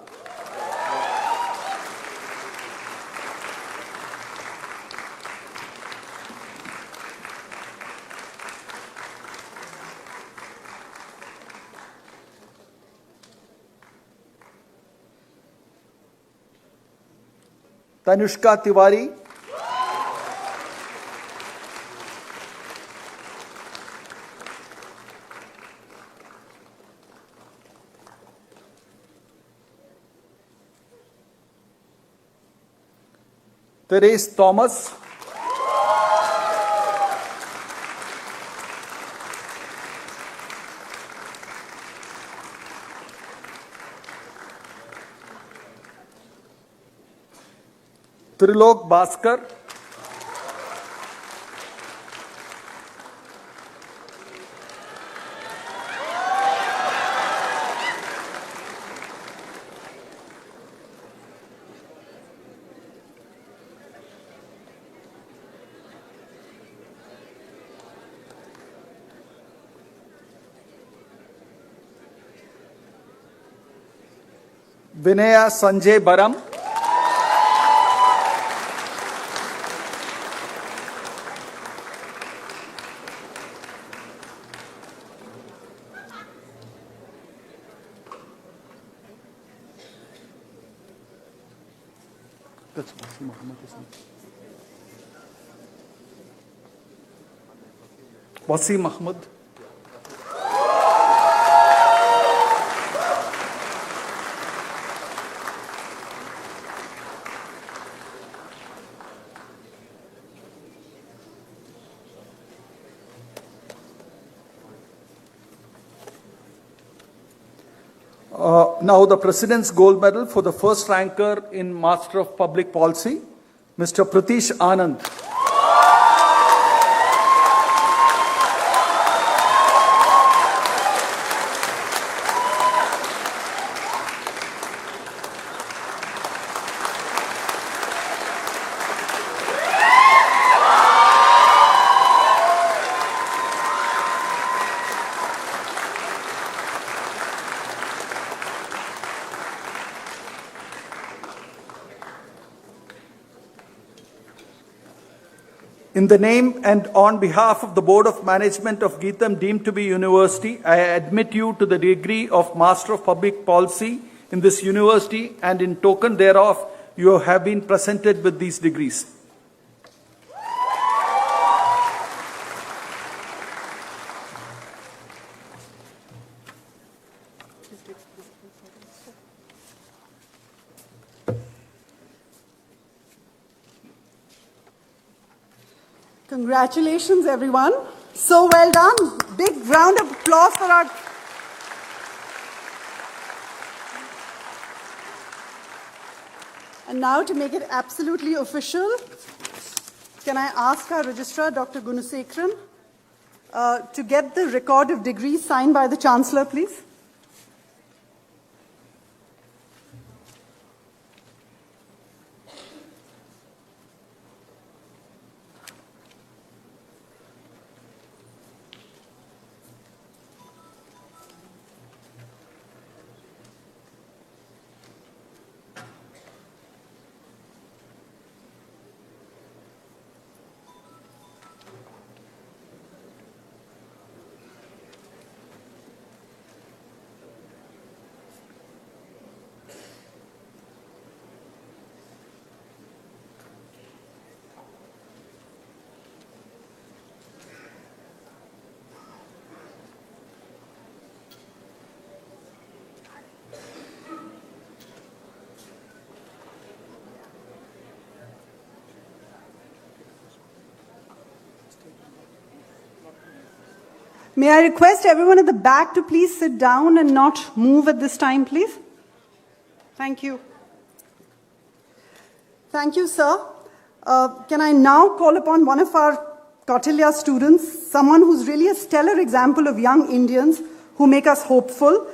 Tanushka Tiwari, Therese Thomas, Trilok Bhaskar, Vinaya Sanjay Baram, Wasim Ahmad, now the President's Gold Medal for the first ranker in Master of Public Policy, Mr. Pratish Anand. In the name and on behalf of the Board of Management of Geetam deemed to be University, I admit you to the degree of Master of Public Policy in this university, and in token thereof you have been presented with these degrees. Congratulations, everyone. So well done. Big round of applause for our... And now, to make it absolutely official, can I ask our registrar, Dr. Gunasekharan, to get the record of degrees signed by the Chancellor, please? May I request everyone at the back to please sit down and not move at this time, please? Thank you. Thank you, sir. Can I now call upon one of our Kautilya students, someone who's really a stellar example of young Indians who make us hopeful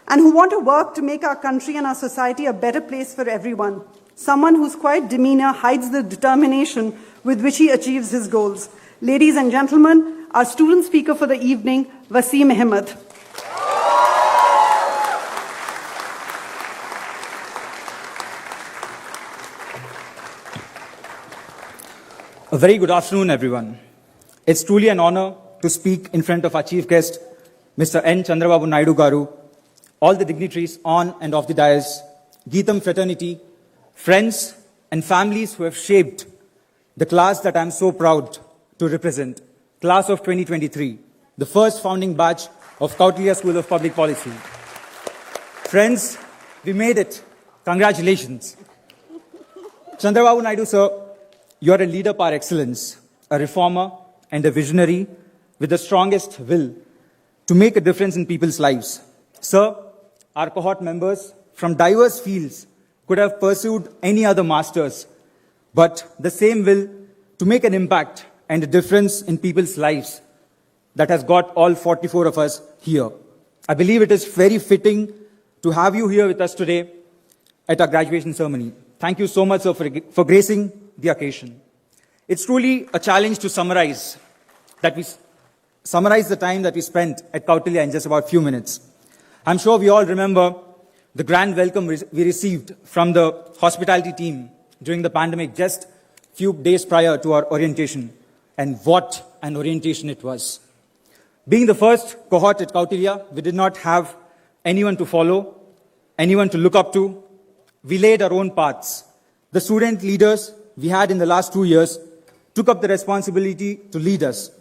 and who want to work to make our country and our society a better place for everyone. Someone whose quiet demeanor hides the determination with which he achieves his goals. Ladies and gentlemen, our student speaker for the evening, Wasim Ahmed. A very good afternoon, everyone. It's truly an honor to speak in front of our chief guest, Mr. N. Chandrababu Naidu Garu, all the dignitaries on and off the dais, Geetam fraternity, friends and families who have shaped the class that I'm so proud to represent. Class of 2023, the first founding batch of Kautilya School of Public Policy. Friends, we made it. Congratulations. Chandrababu Naidu, sir, you are a leader par excellence, a reformer and a visionary with the strongest will to make a difference in people's lives. Sir, our cohort members from diverse fields could have pursued any other masters, but the same will to make an impact and a difference in people's lives that has got all 44 of us here. I believe it is very fitting to have you here with us today at our graduation ceremony. Thank you so much, sir, for gracing the occasion. It's truly a challenge to summarize the time that we spent at Kautilya in just about a few minutes. I'm sure we all remember the grand welcome we received from the hospitality team during the pandemic just a few days prior to our orientation. And what an orientation it was. Being the first cohort at Kautilya, we did not have anyone to follow, anyone to look up to. We laid our own paths. The student leaders we had in the last 2 years took up the responsibility to lead us.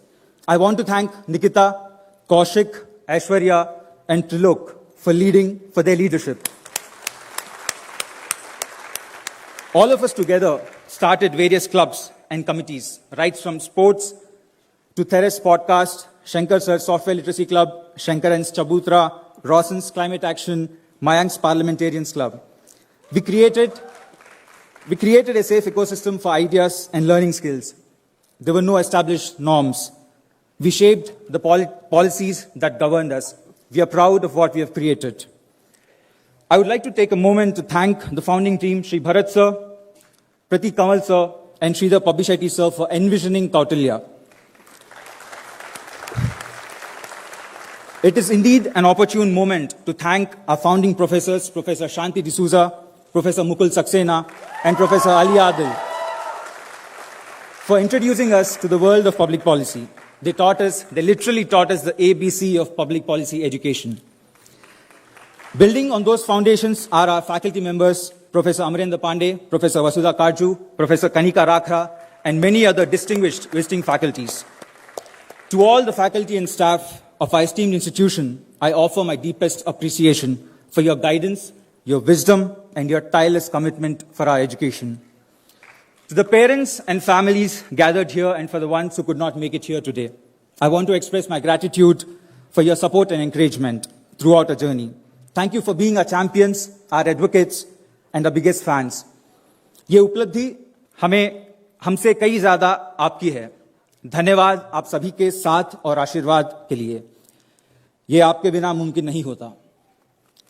I want to thank Nikita, Kaushik, Aishwarya, and Trilok for their leadership. All of us together started various clubs and committees, right from sports to Theres Podcast, Shankar Sir's Software Literacy Club, Shankaran's Chabutra, Rawson's Climate Action, Mayank's Parliamentarians Club. We created a safe ecosystem for ideas and learning skills. There were no established norms. We shaped the policies that governed us. We are proud of what we have created. I would like to take a moment to thank the founding team, Sri Bharat Sir, Pratik Kamal Sir, and Sridhar Pabishetty Sir for envisioning Kautilya. It is indeed an opportune moment to thank our founding professors, Professor Shanti D'Souza, Professor Mukul Saxena, and Professor Ali Adil, for introducing us to the world of public policy. They literally taught us the ABC of public policy education. Building on those foundations are our faculty members Professor Amarendra Pandey, Professor Vasudha Karju, Professor Kanika Rakhra, and many other distinguished visiting faculties. To all the faculty and staff of our esteemed institution, I offer my deepest appreciation for your guidance, your wisdom, and your tireless commitment for our education. To the parents and families gathered here and for the ones who could not make it here today, I want to express my gratitude for your support and encouragement throughout our journey. Thank you for being our champions, our advocates, and our biggest fans. ये उपलब्धि हमसे कई ज़्यादा आपकी है. धन्यवाद आप सभी के साथ और आशीर्वाद के लिए. ये आपके बिना मुमकिन नहीं होता.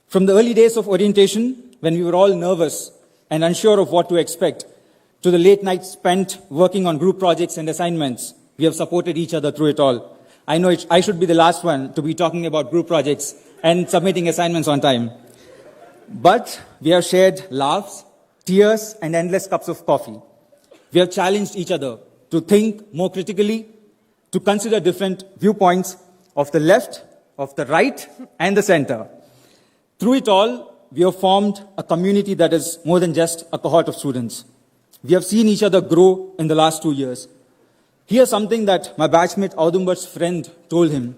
From the early days of orientation, when we were all nervous and unsure of what to expect, to the late nights spent working on group projects and assignments, we have supported each other through it all. I know I should be the last one to be talking about group projects and submitting assignments on time. But we have shared laughs, tears, and endless cups of coffee. We have challenged each other to think more critically, to consider different viewpoints of the left, of the right, and the center. Through it all, we have formed a community that is more than just a cohort of students. We have seen each other grow in the last 2 years. Here's something that my batchmate Audumbar's friend told him.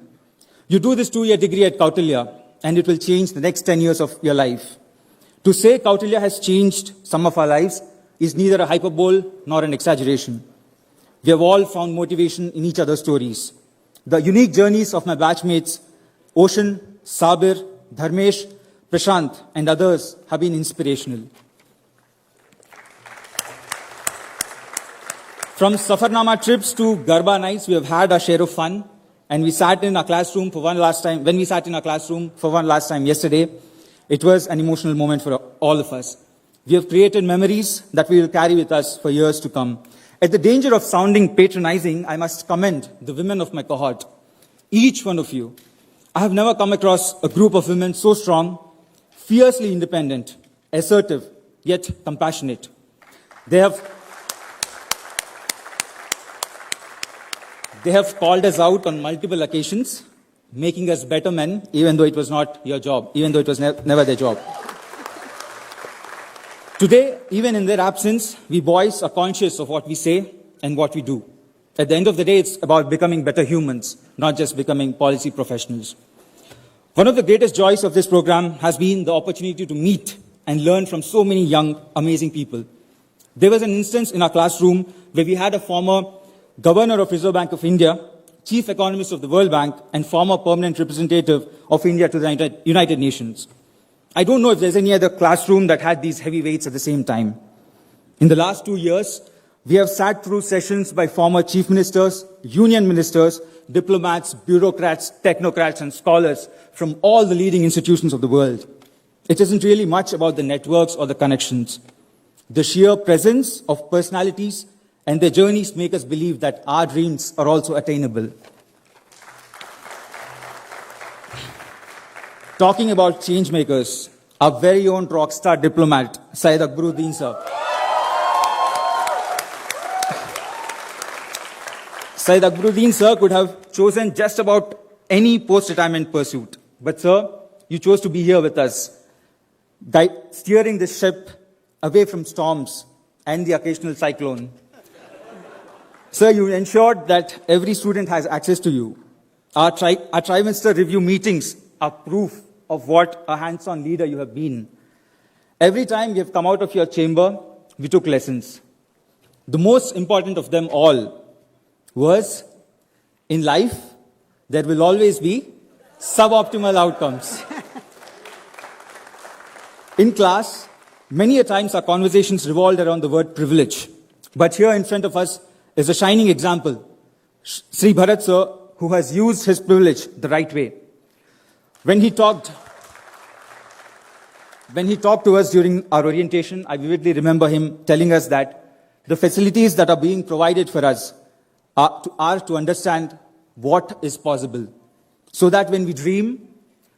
You do this 2-year degree at Kautilya, and it will change the next 10 years of your life. To say Kautilya has changed some of our lives is neither a hyperbole nor an exaggeration. We have all found motivation in each other's stories. The unique journeys of my batchmates, Ocean, Sabir, Dharmesh, Prashant, and others have been inspirational. From Safarnama trips to Garba nights, we have had our share of fun, and we sat in our classroom for one last time. When we sat in our classroom for one last time yesterday, it was an emotional moment for all of us. We have created memories that we will carry with us for years to come. At the danger of sounding patronizing, I must commend the women of my cohort. Each one of you. I have never come across a group of women so strong, fiercely independent, assertive, yet compassionate. They have called us out on multiple occasions, making us better men, even though it was not your job, even though it was never their job. Today, even in their absence, we boys are conscious of what we say and what we do. At the end of the day, it's about becoming better humans, not just becoming policy professionals. One of the greatest joys of this program has been the opportunity to meet and learn from so many young, amazing people. There was an instance in our classroom where we had a former Governor of Reserve Bank of India, Chief Economist of the World Bank, and former permanent representative of India to the United Nations. I don't know if there's any other classroom that had these heavyweights at the same time. In the last 2 years, we have sat through sessions by former chief ministers, union ministers, diplomats, bureaucrats, technocrats, and scholars from all the leading institutions of the world. It isn't really much about the networks or the connections. The sheer presence of personalities and their journeys make us believe that our dreams are also attainable. Talking about change makers, our very own rockstar diplomat, Syed Akbaruddin sir. Syed Akbaruddin sir could have chosen just about any post-retirement pursuit. But sir, you chose to be here with us, steering this ship away from storms and the occasional cyclone. Sir, you ensured that every student has access to you. Our trimester review meetings are proof of what a hands-on leader you have been. Every time you have come out of your chamber, we took lessons. The most important of them all was, in life, there will always be suboptimal outcomes. In class, many a times our conversations revolved around the word privilege. But here in front of us is a shining example, Sri Bharat sir, who has used his privilege the right way. When he talked to us during our orientation, I vividly remember him telling us that the facilities that are being provided for us are to understand what is possible, so that when we dream,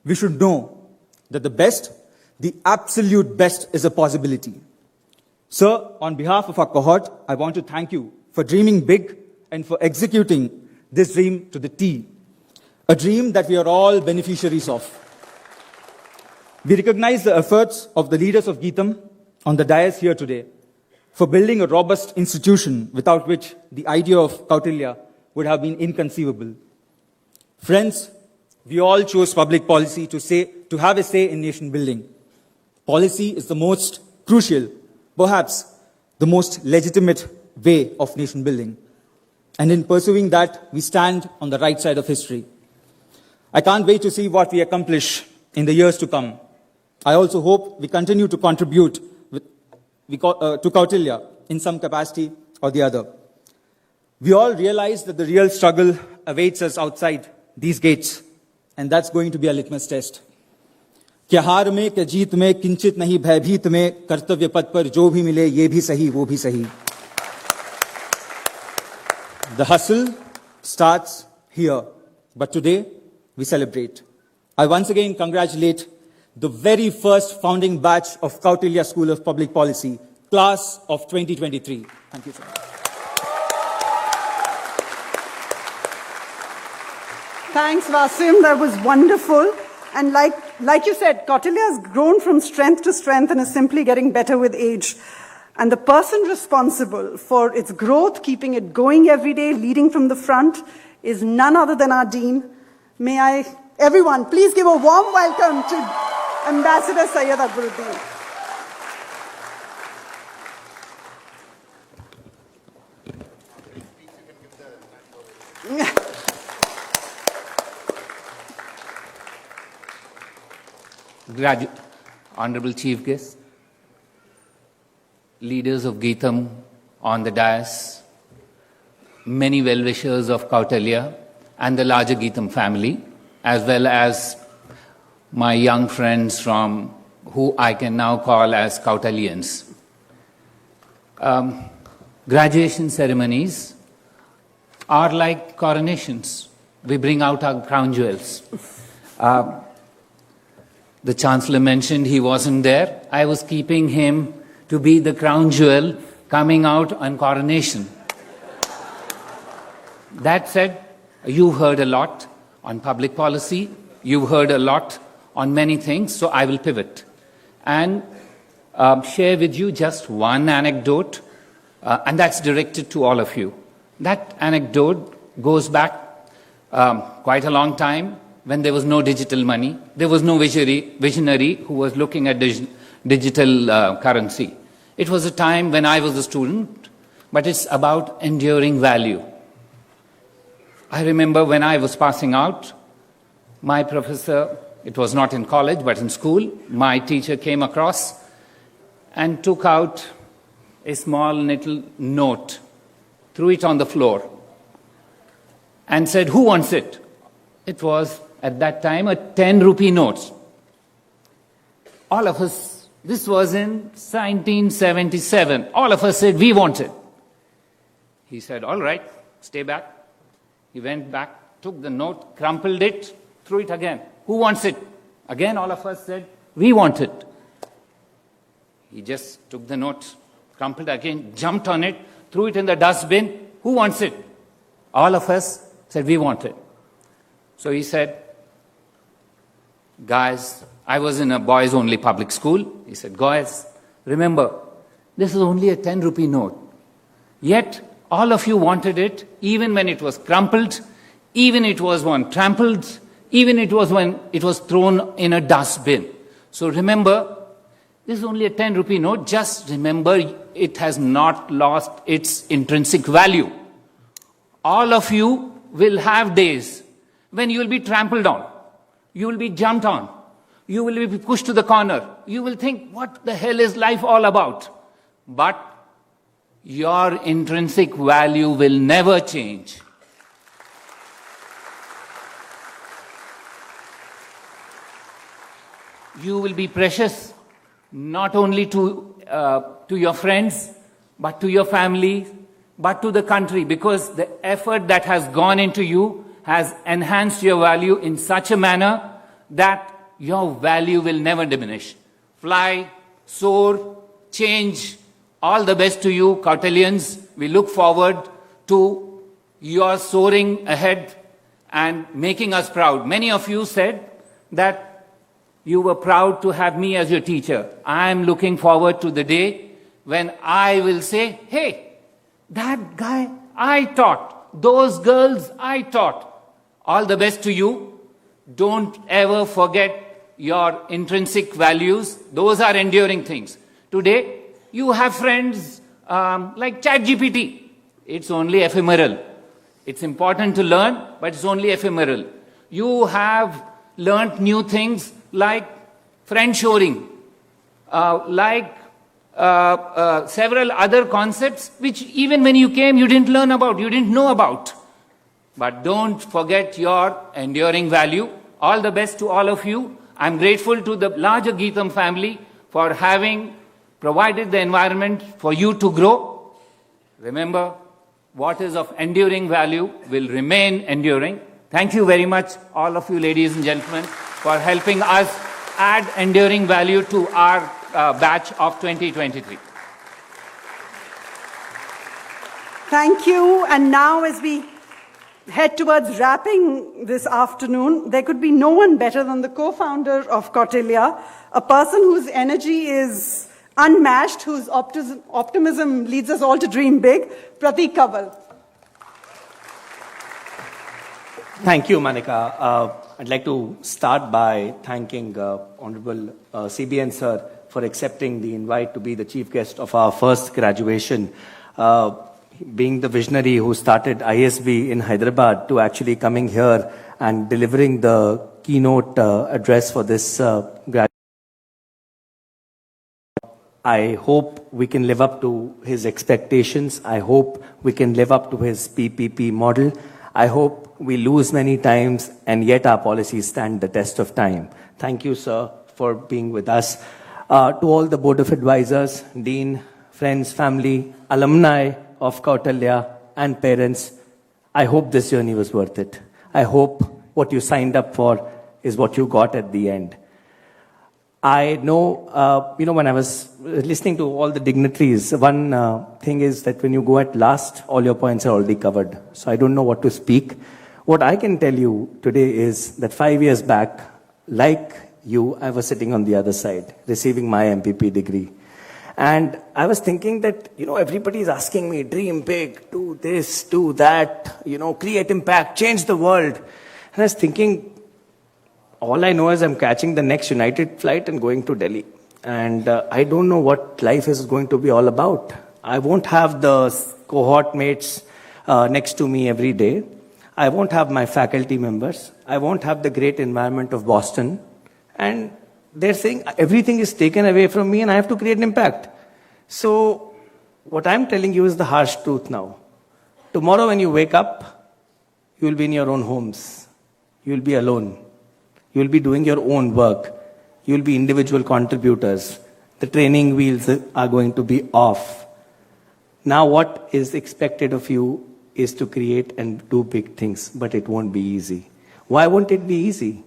we should know that the best, the absolute best, is a possibility. Sir, on behalf of our cohort, I want to thank you for dreaming big and for executing this dream to the T. A dream that we are all beneficiaries of. We recognize the efforts of the leaders of Geetam, on the dais here today for building a robust institution without which the idea of Kautilya would have been inconceivable. Friends, we all chose public policy to have a say in nation building. Policy is the most crucial, perhaps the most legitimate way of nation building. And in pursuing that, we stand on the right side of history. I can't wait to see what we accomplish in the years to come. I also hope we continue to contribute to Kautilya in some capacity or the other. We all realize that the real struggle awaits us outside these gates, and that's going to be a litmus test. क्या हार में क्या जीत में किंचित नहीं भयभीत में कर्तव्य पथ पर जो भी मिले ये भी सही वो भी सही. The hustle starts here, but today we celebrate. I once again congratulate the very first founding batch of Kautilya School of Public Policy, class of 2023. Thank you so much. Thanks, Vasim. That was wonderful. And like you said, Kautilya has grown from strength to strength and is simply getting better with age. And the person responsible for its growth, keeping it going every day, leading from the front, is none other than our Dean. May I, everyone, please give a warm welcome to Ambassador Syed Akbaruddin. Honorable Chief Guest, leaders of Geetam on the dais, many well-wishers of Kautilya and the larger Geetam family, as well as my young friends from who I can now call as Kautilyans. Graduation ceremonies are like coronations. We bring out our crown jewels. The Chancellor mentioned he wasn't there. I was keeping him to be the crown jewel coming out on coronation. That said, you've heard a lot on public policy. You've heard a lot on many things, so I will pivot and share with you just one anecdote, and that's directed to all of you. That anecdote goes back quite a long time, when there was no digital money. There was no visionary who was looking at digital currency. It was a time when I was a student, but it's about enduring value. I remember when I was passing out, my professor, it was not in college, but in school, my teacher came across and took out a small little note, threw it on the floor, and said, "Who wants it?" It was, at that time, a 10 rupee note. All of us, this was in 1977, all of us said, "We want it." He said, "All right, stay back." He went back, took the note, crumpled it, threw it again. "Who wants it?" Again, all of us said, "We want it." He just took the note, crumpled again, jumped on it, threw it in the dustbin. "Who wants it?" All of us said, "We want it." So he said, "Guys," I was in a boys-only public school. He said, "Guys, remember, this is only a 10 rupee note. Yet, all of you wanted it, even when it was crumpled, even it was when trampled, even it was when it was thrown in a dustbin. So remember, this is only a 10 rupee note. Just remember, it has not lost its intrinsic value. All of you will have days when you will be trampled on, you will be jumped on, you will be pushed to the corner. You will think, what the hell is life all about? But your intrinsic value will never change. You will be precious, not only to your friends, but to your family, but to the country, because the effort that has gone into you has enhanced your value in such a manner that your value will never diminish. Fly, soar, change. All the best to you, Kautilyans. We look forward to your soaring ahead and making us proud. Many of you said that You were proud to have me as your teacher. I am looking forward to the day when I will say, hey, that guy I taught, those girls I taught. All the best to you. Don't ever forget your intrinsic values. Those are enduring things. Today, you have friends like ChatGPT. It's only ephemeral. It's important to learn, but it's only ephemeral. You have learned new things like friendshoring, like several other concepts which even when you came you didn't learn about, you didn't know about. But don't forget your enduring value. All the best to all of you. I'm grateful to the larger Geetam family for having provided the environment for you to grow. Remember, what is of enduring value will remain enduring. Thank you very much, all of you ladies and gentlemen, for helping us add enduring value to our batch of 2023. Thank you. And now as we head towards wrapping this afternoon, there could be no one better than the co-founder of Kautilya, a person whose energy is unmatched, whose optimism leads us all to dream big, Pratik Kanwal. Thank you, Manika. I'd like to start by thanking Honorable CBN Sir for accepting the invite to be the chief guest of our first graduation. Being the visionary who started ISB in Hyderabad to actually coming here and delivering the keynote address for this graduation. I hope we can live up to his expectations. I hope we can live up to his PPP model. I hope we lose many times and yet our policies stand the test of time. Thank you, sir, for being with us. To all the Board of Advisors, Dean, friends, family, alumni of Kautilya and parents, I hope this journey was worth it. I hope what you signed up for is what you got at the end. I know, when I was listening to all the dignitaries, one thing is that when you go at last, all your points are already covered. So I don't know what to speak. What I can tell you today is that 5 years back, like you, I was sitting on the other side, receiving my MPP degree. And I was thinking that, everybody is asking me, dream big, do this, do that, create impact, change the world. And I was thinking, all I know is I'm catching the next United flight and going to Delhi. And I don't know what life is going to be all about. I won't have the cohort mates next to me every day. I won't have my faculty members. I won't have the great environment of Boston. And they're saying everything is taken away from me and I have to create an impact. So what I'm telling you is the harsh truth now. Tomorrow when you wake up, you will be in your own homes. You will be alone. You will be doing your own work. You will be individual contributors. The training wheels are going to be off. Now what is expected of you is to create and do big things, but it won't be easy. Why won't it be easy?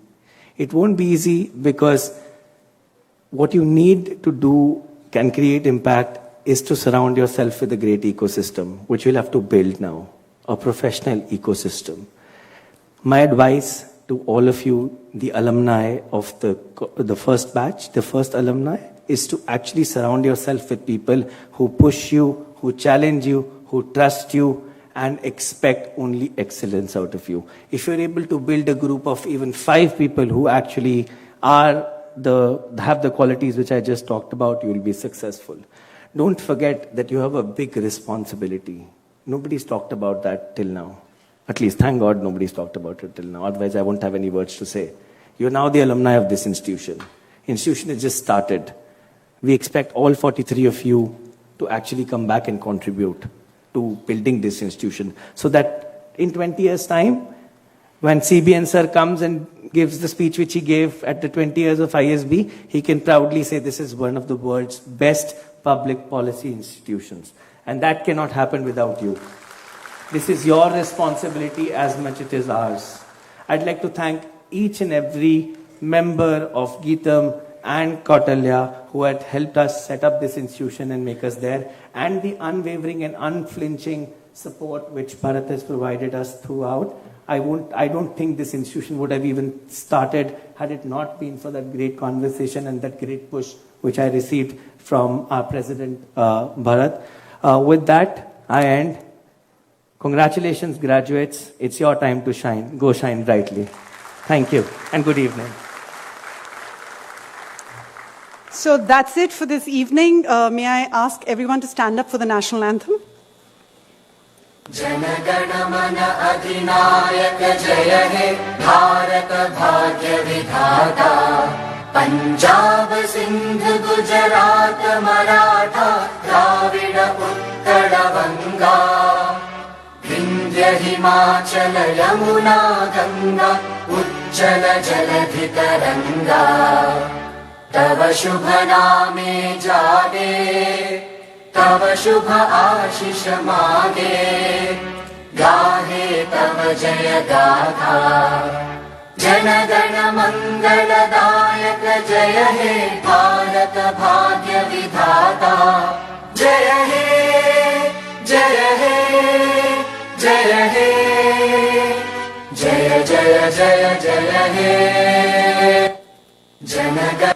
It won't be easy because what you need to do can create impact is to surround yourself with a great ecosystem, which you'll have to build now, a professional ecosystem. My advice to all of you, the alumni of the first batch, the first alumni, is to actually surround yourself with people who push you, who challenge you, who trust you, and expect only excellence out of you. If you're able to build a group of even 5 people who actually have the qualities which I just talked about, you will be successful. Don't forget that you have a big responsibility. Nobody's talked about that till now. At least, thank God, nobody's talked about it till now. Otherwise, I won't have any words to say. You're now the alumni of this institution. Institution has just started. We expect all 43 of you to actually come back and contribute to building this institution. So that in 20 years' time, when CBN sir comes and gives the speech which he gave at the 20 years of ISB, he can proudly say this is one of the world's best public policy institutions. And that cannot happen without you. This is your responsibility as much as it is ours. I'd like to thank each and every member of Geetam and Kautilya who had helped us set up this institution and make us there, and the unwavering and unflinching support which Bharat has provided us throughout. I don't think this institution would have even started had it not been for that great conversation and that great push which I received from our president, Bharat. With that, I end. Congratulations, graduates. It's your time to shine. Go shine brightly. Thank you, and good evening. So that's it for this evening. May I ask everyone to stand up for the national anthem? Jana Gana Mana अधिनायक जय हे भारत भाग्य विधाता पंजाब सिंध गुजरात मराठा द्राविड उत्कल बंगा विंध्य हिमाचल यमुना गंगा उज्जल जलधि तरंगा तव शुभ नामे जागे तव शुभ आशीष मागे गाहे तव जय गाथा जनगण मंगलदायक जय हे भारत भाग्य विधाता जय हे जय हे जय हे जय जय जय जय हे जनगण.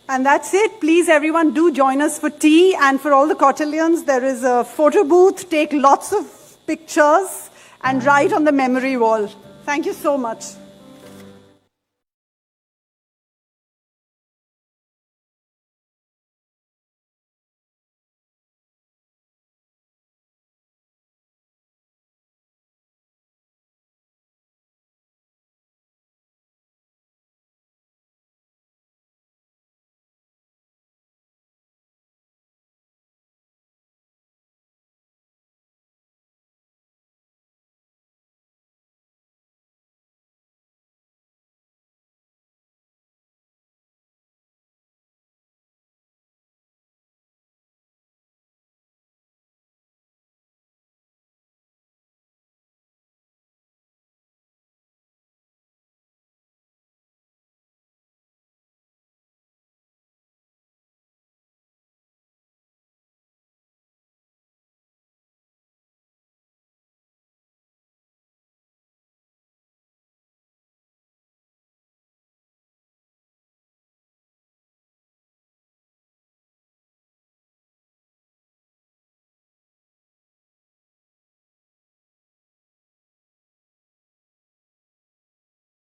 And that's it. Please, everyone, do join us for tea. And for all the Kautilyans, there is a photo booth. Take lots of pictures and write on the memory wall. Thank you so much.